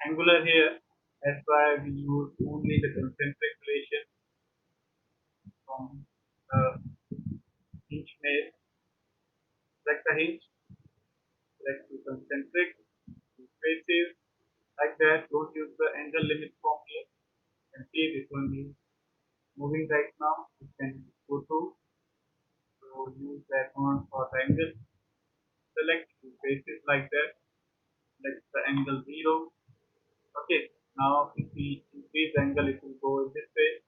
angular here. That's why we use only the concentric relation from the hinge maze. Select the hinge, select the concentric faces like that. Don't use the angle limit from here. You can see this one is moving right now. You can go to so use that one for the angle. Select two faces like that. Select the angle 0. Okay. Now if we increase the angle, it will go in this way.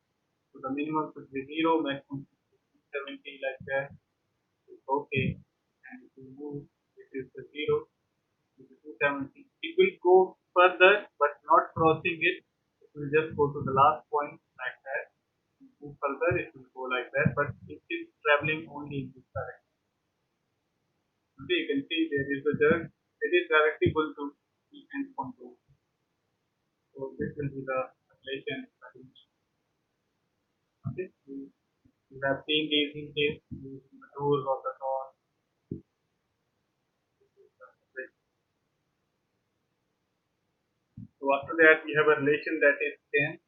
So the minimum should be 0, maximum should be 70 like that. It's okay. And if we move, this is the 0, this is 270. It will go further, but not crossing it. It will just go to the last point like that. Move further, it will go like that, but it is traveling only in this direction. Okay, you can see there is a jerk. It is directly equal to the endpoint. So this will be the relation. Okay, we have seen these in case using the tools of the door. So after that, we have a relation that is scan,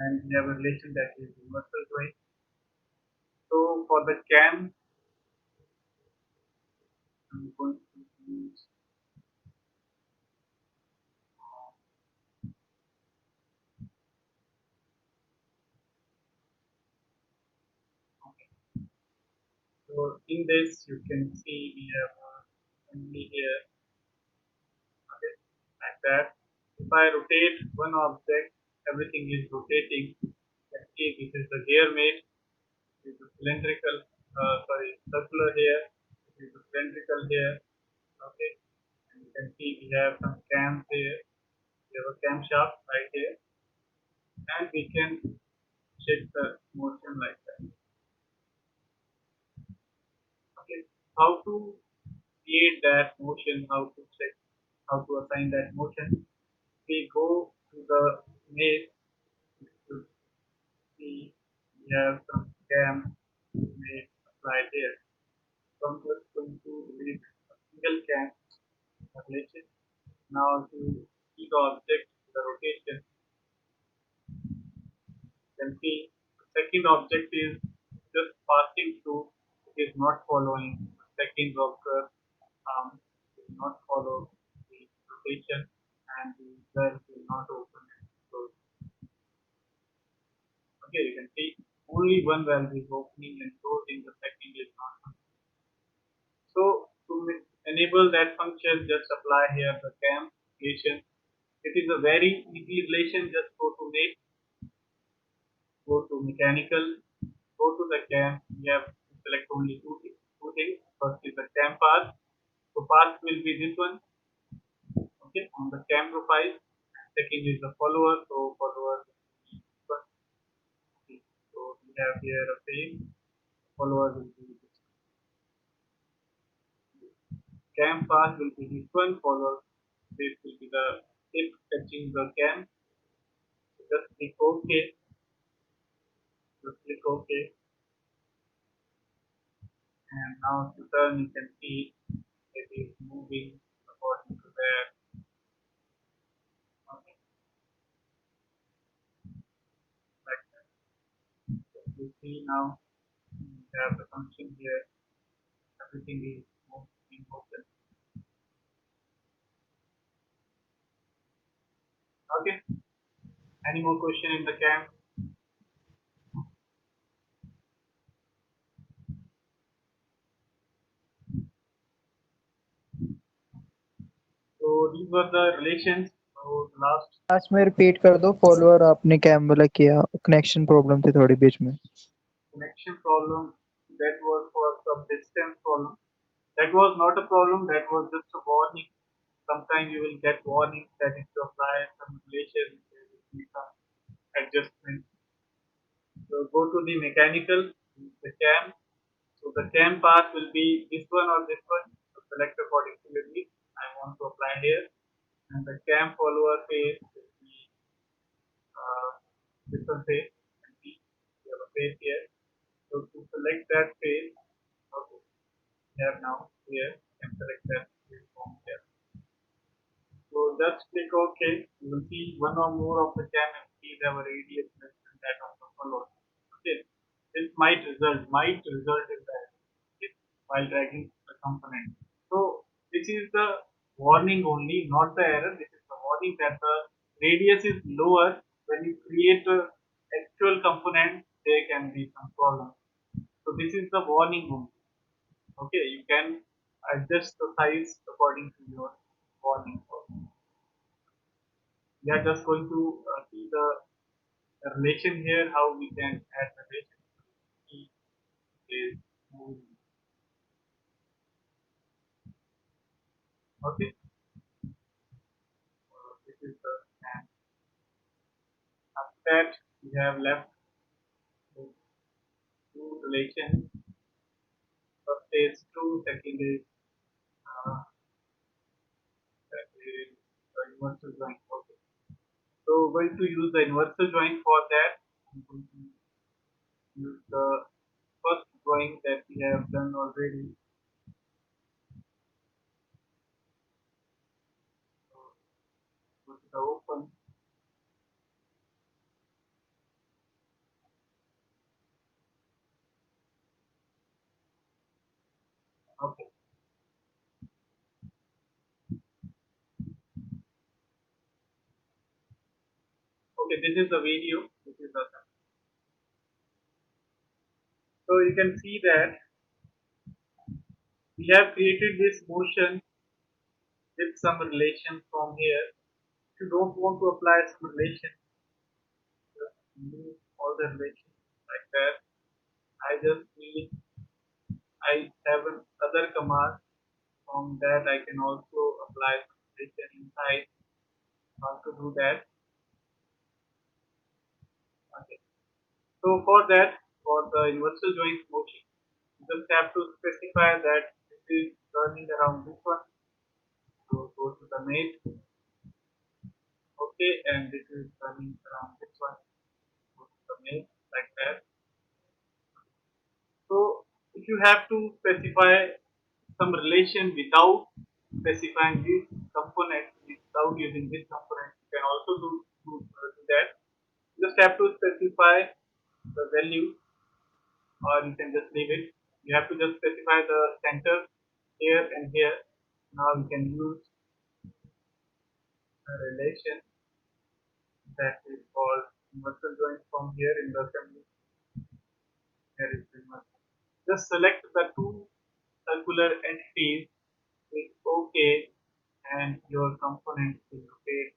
and we have a relation that is universal join. So for the scan, I'm going to use okay. So in this, you can see we have only here, okay, like that. If I rotate one object, everything is rotating. Let's see, this is the gear mate. This is the cylindrical, sorry, circular here. This is the cylindrical here. Okay, and you can see we have some cams here. We have a camshaft right here, and we can check the motion like that. Okay, how to create that motion? How to check? How to assign that motion? We go to the maze to see we have some cam made applied here. So I'm just going to read a single cam relation. Now to see the object, can see the second object is just passing through, it is not following the second blocker, will not follow the rotation and the valve will not open and close. Okay, you can see only one valve is opening and closing, the second is not. So to enable that function, just apply here the cam relation. It is a very easy relation. Just go to mechanical, go to the cam. We have to select only two things. First is the cam path. So path will be this one. Okay, on the cam profile. Second is the follower. So follower will be this one. Okay. So we have here a phase. Follower will be this one. Cam path will be this one. Follower this will be the tip touching the cam. So just click OK. Just click OK. And now to turn, you can see it is moving according to that. Okay, like that. So you see now we have the function here. Everything is moving open. Okay. Any more question in the camp? So these were the relations. So the last last में repeat कर दो follower आपने cam वाला किया connection problem थी थोड़ी बीच में connection problem, that was for some distance problem. That was not a problem. That was just a warning. Sometimes you will get warning that if you apply some relation, there will be some adjustment. So go to the mechanical, the cam. So the cam path will be this one or this one. So select according to your need. I want to apply here. And the cam follower phase will be this one phase. And we have a phase here. So to select that phase, okay, we have now here, and select that phase from here. So just click OK. You will see one or more of the cam MCs have a radius less than that of the follower. Okay. This might result in that while dragging the component. So this is the warning only, not the error. This is the warning that the radius is lower. When you create a actual component, there can be some problem. So this is the warning only. Okay, you can adjust the size according to your warning. We are just going to see the relation here, how we can add the relation. Key is moving. Okay, this is the and after that we have left with two relations. First is true, second is that is universal join. Okay, so going to use the universal join for that. I'm going to use the first drawing that we have done already. So go to the open. Okay, okay, this is the video. This is the so you can see that we have created this motion with some relation from here. If you don't want to apply some relation, just move all the relations like that. I just need, I have another command. From that I can also apply some relation inside. How to do that? Okay. So for that, for the universal joint motion, you just have to specify that this is turning around this one. So go to the mate. Okay, and this is turning around this one. Go to the mate like that. So if you have to specify some relation without specifying this component, without using this component, you can also do that. Just have to specify the value, or you can just leave it. You have to just specify the center here and here. Now you can use a relation that is called universal join from here in the assembly. Here is the universal. Just select the two circular entities with OK, and your components will rotate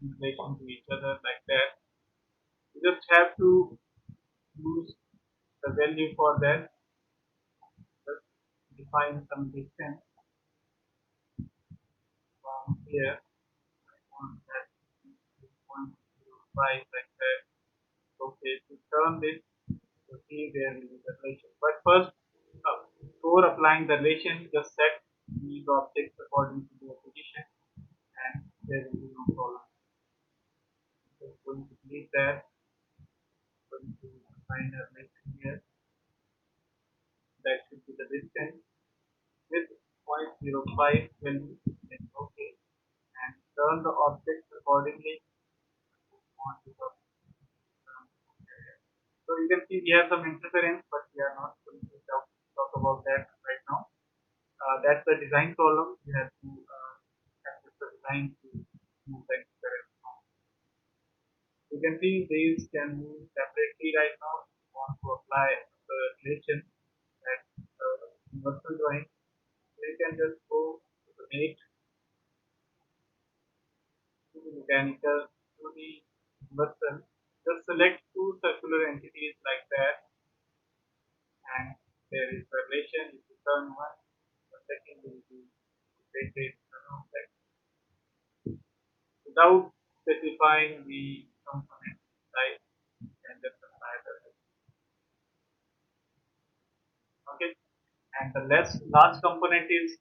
in relation to each other like that. You just have to use the value for that. Just define some distance from here. I want that 0.05 like that. Okay, to turn this, to see there will be the relation. But first, before applying the relation, just set these objects according to their position, and there will be no problem. So going to delete that, going to find a relation here. That should be the distance with 0.05 value. Then okay, and turn the objects accordingly onto the. So you can see we have some interference, but we are not going to talk about that right now. That's the design problem. You have to access the design to move the interference. You can see these can move separately right now. If you want to apply the relation at universal drawing, you can just go to the make, to the mechanical, to the universal. Just select two circular entities like that, and there is a relation. If you turn one, the second will be rotated around that without specifying the component type, and just apply the okay. And the last component is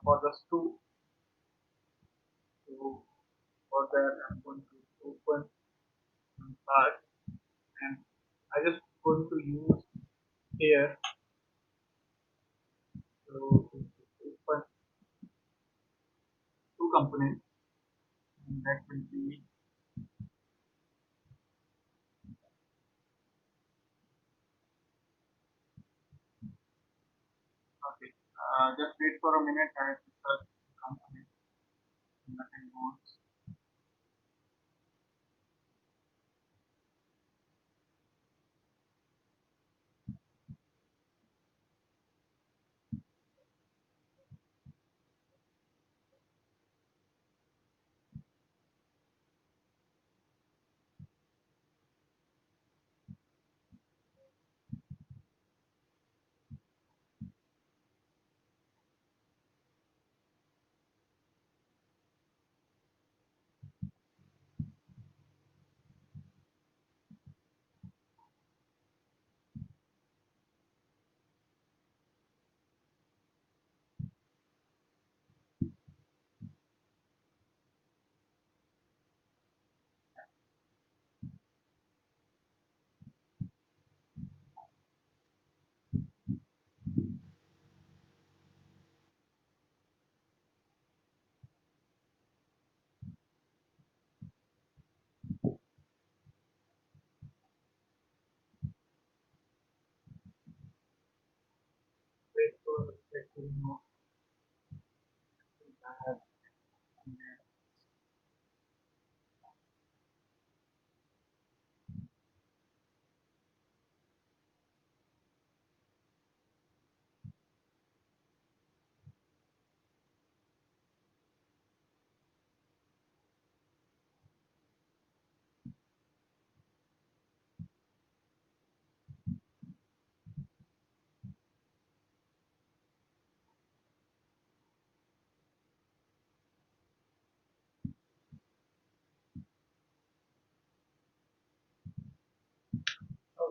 for the screw. So for that, I'm going to open one part, and I just going to use here to open two components, and that will be okay. Just wait for a minute. I have to search the component. Nothing more. Wait for let me know. I have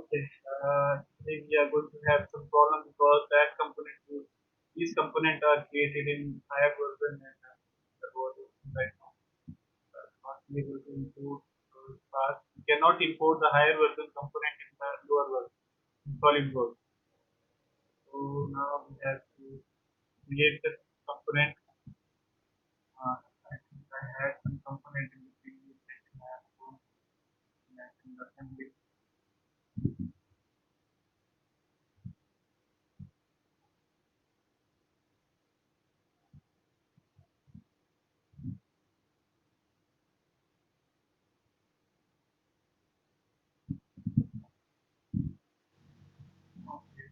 okay. I think we are going to have some problem because that component, these components are created in higher version and the version right now. Not be able to import those parts. You cannot import the higher version component in the lower version, SolidWorks. So now we have to create the component. I think I had some component in the previous section. I have to assembly. Okay.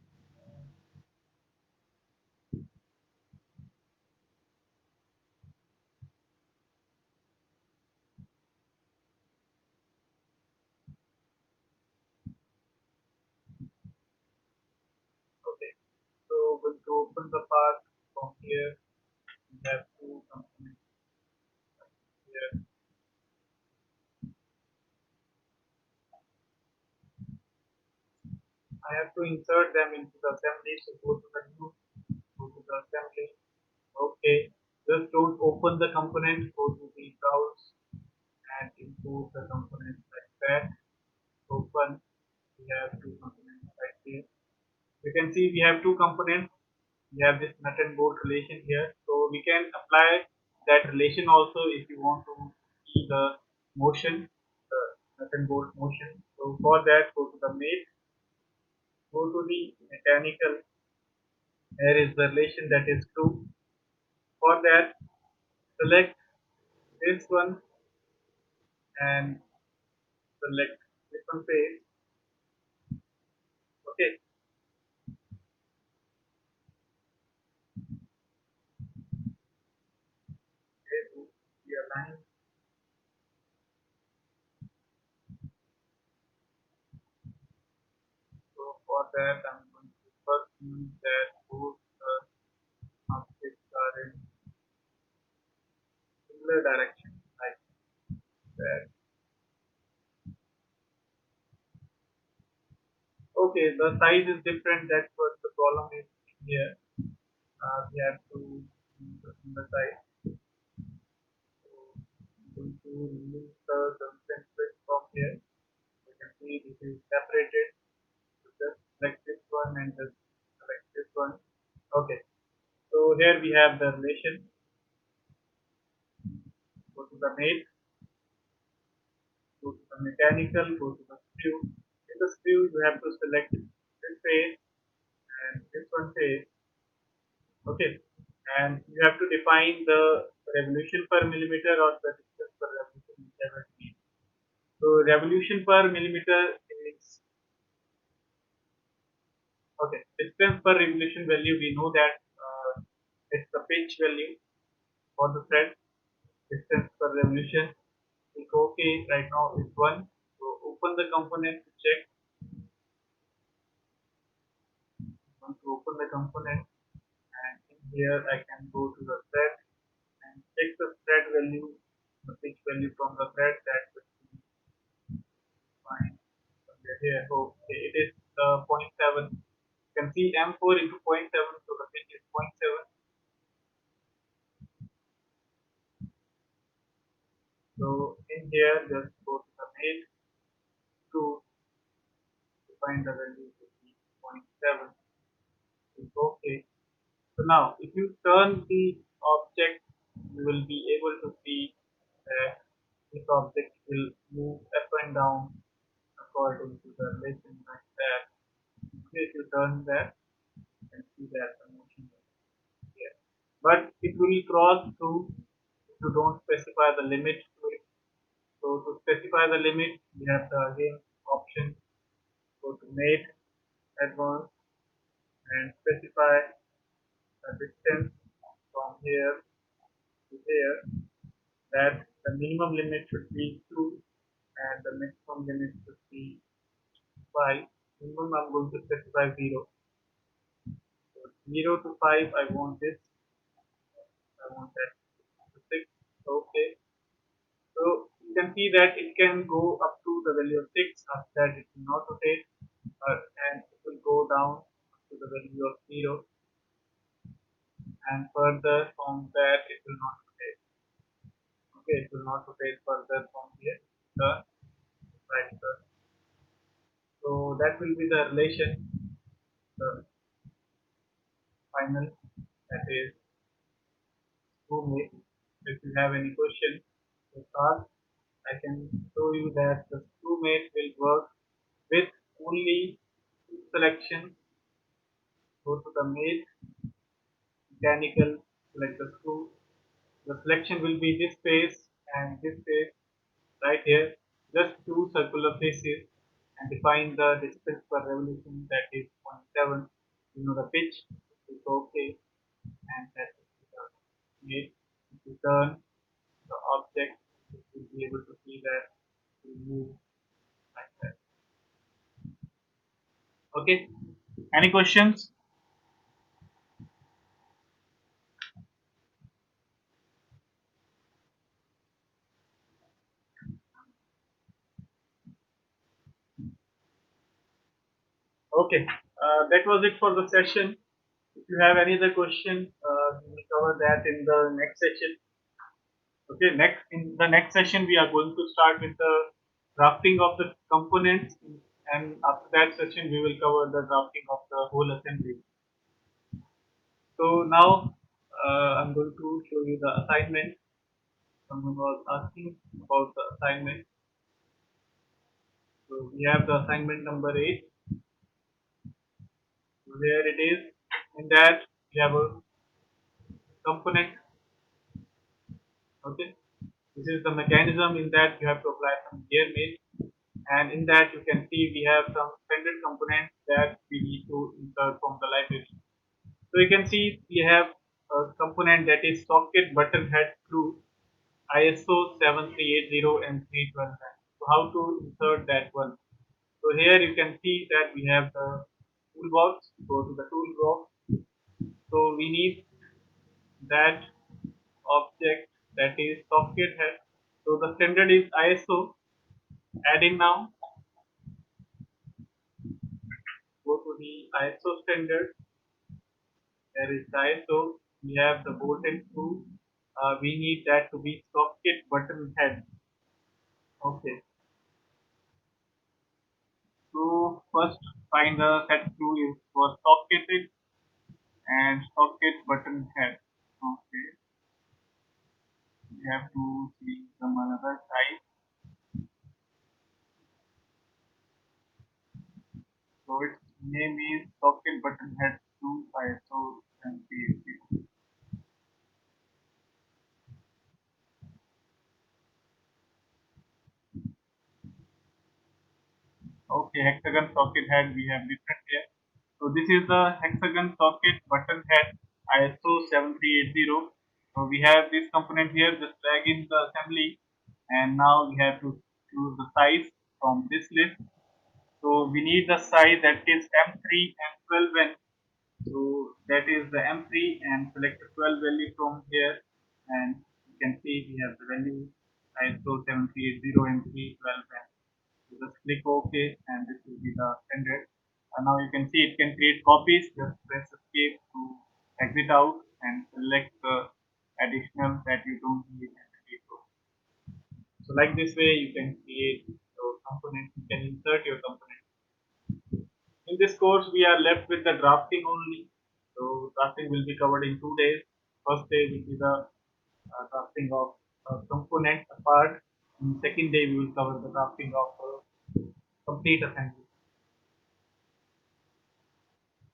Okay. So when to open the part from here, we have two components here. I have to insert them into the assembly. So go to the new, go to the assembly. Okay. Just don't open the component. Go to the browse and import the component like that. Open. We have two components right here. You can see we have two components. We have this nut and bolt relation here. So we can apply that relation also if you want to see the motion, the nut and bolt motion. So for that, go to the mate, go to the mechanical. Here is the relation that is true. For that, select this one and select this one page. Okay, here to be aligned. So for that, I'm going to first use that both the objects are in similar direction like that. Okay, the size is different. That's what the problem is here. We have to use the single size. So I'm going to remove the constant switch from here. You can see this is separated. So just select this one and just select this one. Okay. So here we have the relation. Go to the mate, go to the mechanical, go to the screw. In the screw, you have to select this phase and this one phase. Okay, and you have to define the revolution per millimeter or the distance per revolution, whichever it means. So revolution per millimeter is okay. Distance per revolution value, we know that it's the pitch value for the thread. Distance per revolution. Click OK. Right now it's one. So open the component to check. Want to open the component, and in here I can go to the thread and check the thread value, the pitch value from the thread that will be fine. Okay, here, okay, it is zero point 0.7. You can see M4 into zero point 0.7, so the pitch is zero point 0.7. So in here, just go to the main to find the value to be zero point 0.7. It's okay. So now, if you turn the object, you will be able to see that this object will move up and down according to the relation like that. Okay, if you turn that, you can see that the motion is here. But it will cross through if you don't specify the limit to it. So to specify the limit, we have the again option, go to mate, advanced, and specify the distance from here to here, that the minimum limit should be 2 and the maximum limit should be 5. Minimum I'm going to specify 0. So 0 to 5 I want this, I want that to 6. Okay. So you can see that it can go up to the value of 6, after that it will not rotate, and it will go down to the value of 0, and further from that it will not rotate. Okay, it will not rotate further from here, the right turn. So that will be the relation, the final, that is screw mate. If you have any question to ask, I can show you that the screw screwmate will work with only selection. Go to the mate, mechanical, select the screw. The selection will be this face and this face right here. Just two circular faces and define the distance per revolution, that is 0.7. You know the pitch. It's okay, and that is the mate. If you turn the object, you will be able to see that it will move like that. Okay. Any questions? Okay. That was it for the session. If you have any other question, we will cover that in the next session. Okay. Next, in the next session, we are going to start with the drafting of the components, and after that session, we will cover the drafting of the whole assembly. So now, I'm going to show you the assignment. Someone was asking about the assignment. So we have the assignment number 8. So there it is. In that we have a component. Okay. This is the mechanism. In that you have to apply some gear mate, and in that you can see we have some standard components that we need to insert from the library. So you can see we have a component that is socket button head screw ISO 7380 and 312. So how to insert that one? So here you can see that we have the toolbox. Go to the toolbox. So we need that object, that is socket head. So the standard is ISO. Adding now, go to the ISO standard. There is the ISO. We have the bolt and screw. We need that to be socket button head. Okay. So first find the set screw is for socketed and socket button head. Okay. We have to see some another type. So its name is socket button head screw ISO 78. Okay, hexagon socket head we have different here. So this is the hexagon socket button head ISO 7380. So we have this component here, just drag in the assembly, and now we have to choose the size from this list. So we need the size that is M3 and 12N. So that is the M3, and select the 12 value from here, and you can see we have the value ISO 7380 M3 12N. So just click OK, and this will be the standard. And now you can see it can create copies. Just press escape to exit out and select the additional that you don't need and delete those. So like this way you can create your component. You can insert your component. In this course we are left with the drafting only. So drafting will be covered in 2 days. First day will be the drafting of component apart. In second day we will cover the drafting of complete assembly.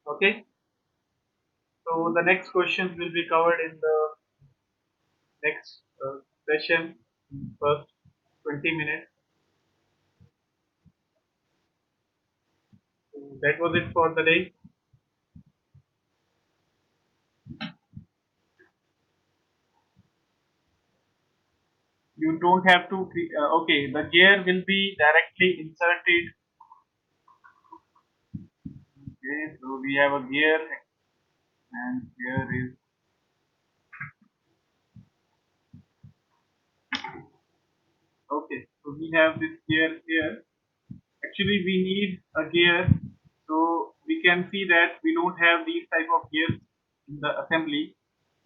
Okay. So the next questions will be covered in the next session, first 20 minutes. So that was it for the day. You don't have to, okay, the gear will be directly inserted. Okay, so we have a gear, and here is, okay, so we have this gear here. Actually we need a gear, so we can see that we don't have these type of gears in the assembly.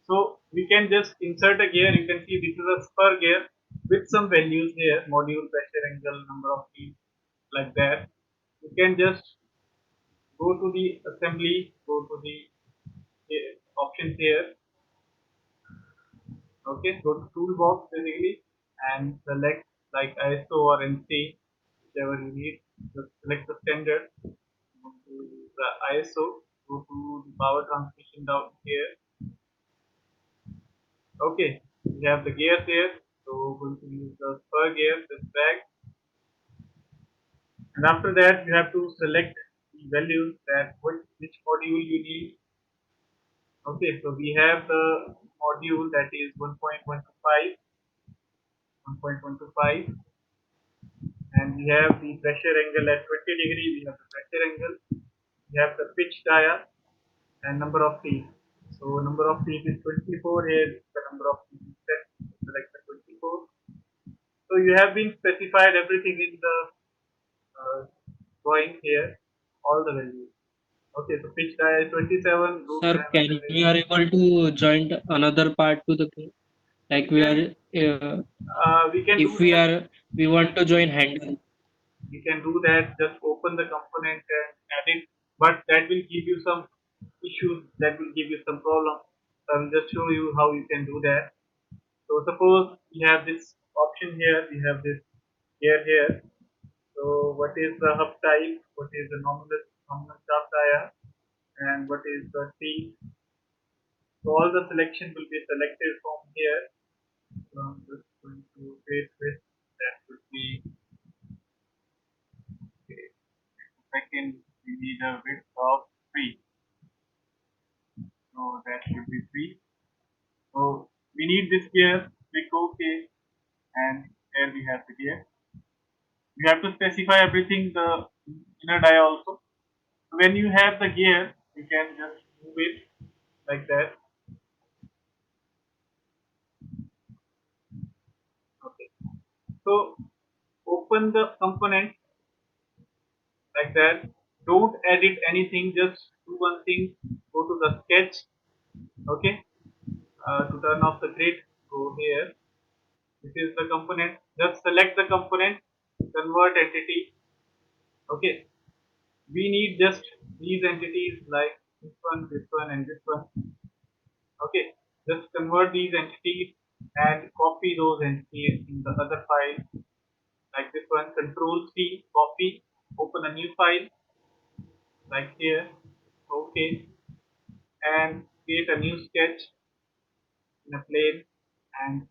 So we can just insert a gear. You can see this is a spur gear with some values here: module, pressure, angle, number of feet, like that. You can just go to the assembly, go to the options here. Okay, go to toolbox basically and select like ISO or NC. whichever you need. Just select the standard, go to the ISO, go to the power transmission down here. Okay, we have the gears here, so we're going to use the per gear, this drag, and after that you have to select the values that which module you need. Okay, so we have the module that is 1.125, 1.125, and we have the pressure angle at 20 degree. We have the pressure angle. We have the pitch dia and number of teeth. So number of teeth is 24. Here the number of teeth is set. Select the 24. So you have been specified everything in the uh, drawing here, all the values. Okay, so pitch dia is 27. Root Sir, can diameter is we are able to join another part to the game? Like we can we can do if we that. are we want to join handle. You can do that. Just open the component and add it, but that will give you some issues. That will give you some problems. So I will just show you how you can do that. So suppose we have this option here. We have this here. So what is the hub type? What is the nominal shaft dia? And what is the T? So all the selection will be selected from here. So I'm just going to face with that would be okay. Second, we need a width of 3. So that should be 3. So we need this gear. Click OK, and here we have the gear. You have to specify everything, the inner die also. So when you have the gear, you can just move it like that. Okay. So open the component like that. Don't edit anything. Just do one thing. Go to the sketch. Okay. To turn off the grid, go here. This is the component. Just select the component. Convert entity. Okay. We need just these entities like this one, and this one. Okay, just convert these entities and copy those entities in the other file like this one. Control C, copy, open a new file like here. Okay, and create a new sketch in a plane and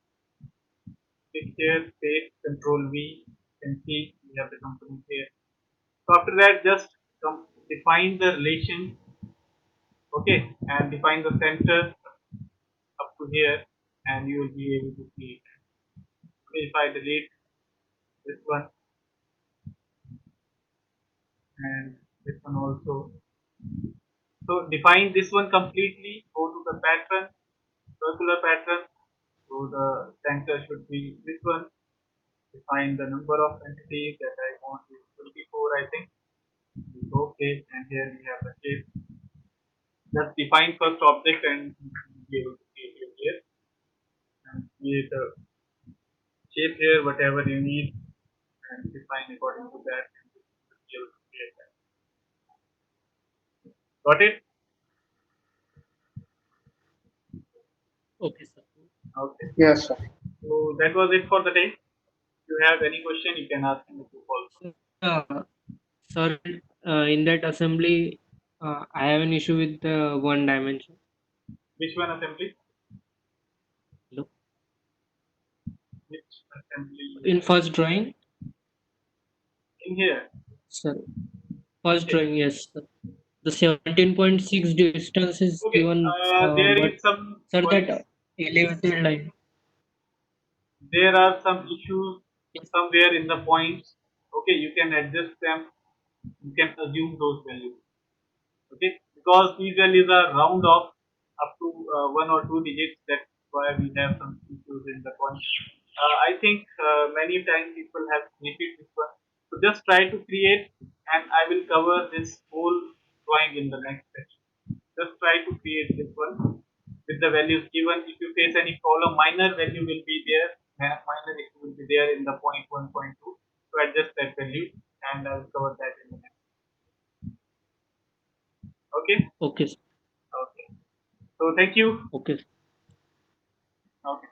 click here, paste, Control V, and see we have the component here. So after that, just define the relation. Okay, and define the center up to here, and you will be able to see it. Okay, if I delete this one and this one also, so define this one completely, go to the pattern, circular pattern, so the center should be this one. Define the number of entities that I want is 24, I think. Okay, and here we have the shape. Just define first object and be able to create it here and create a shape here, whatever you need, and define according to that and be able to create that. Got it? Okay, sir. Okay. Yes, sir. So that was it for the day. If you have any question, you can ask in the group also. Uh, Sir, in that assembly, I have an issue with the one dimension. Which one assembly? Hello? Which assembly? In first drawing, In here. sir. First Okay. drawing, yes, sir. The 17.6 distance is Okay. given, There but is some sir, points. that elevated line. There are some issues Yes. somewhere in the points. Okay, you can adjust them. You can assume those values. Okay, because these values are round off up to 1 or 2 digits. That's why we have some issues in the point. I think many times people have created this one. So just try to create, and I will cover this whole drawing in the next section. Just try to create this one with the values given. If you face any problem, minor value will be there. Minor issue will be there in the point 1, point 2. So adjust that value, and I will cover that in the next. Okay. Okay, sir. Okay. So thank you. Okay. Okay.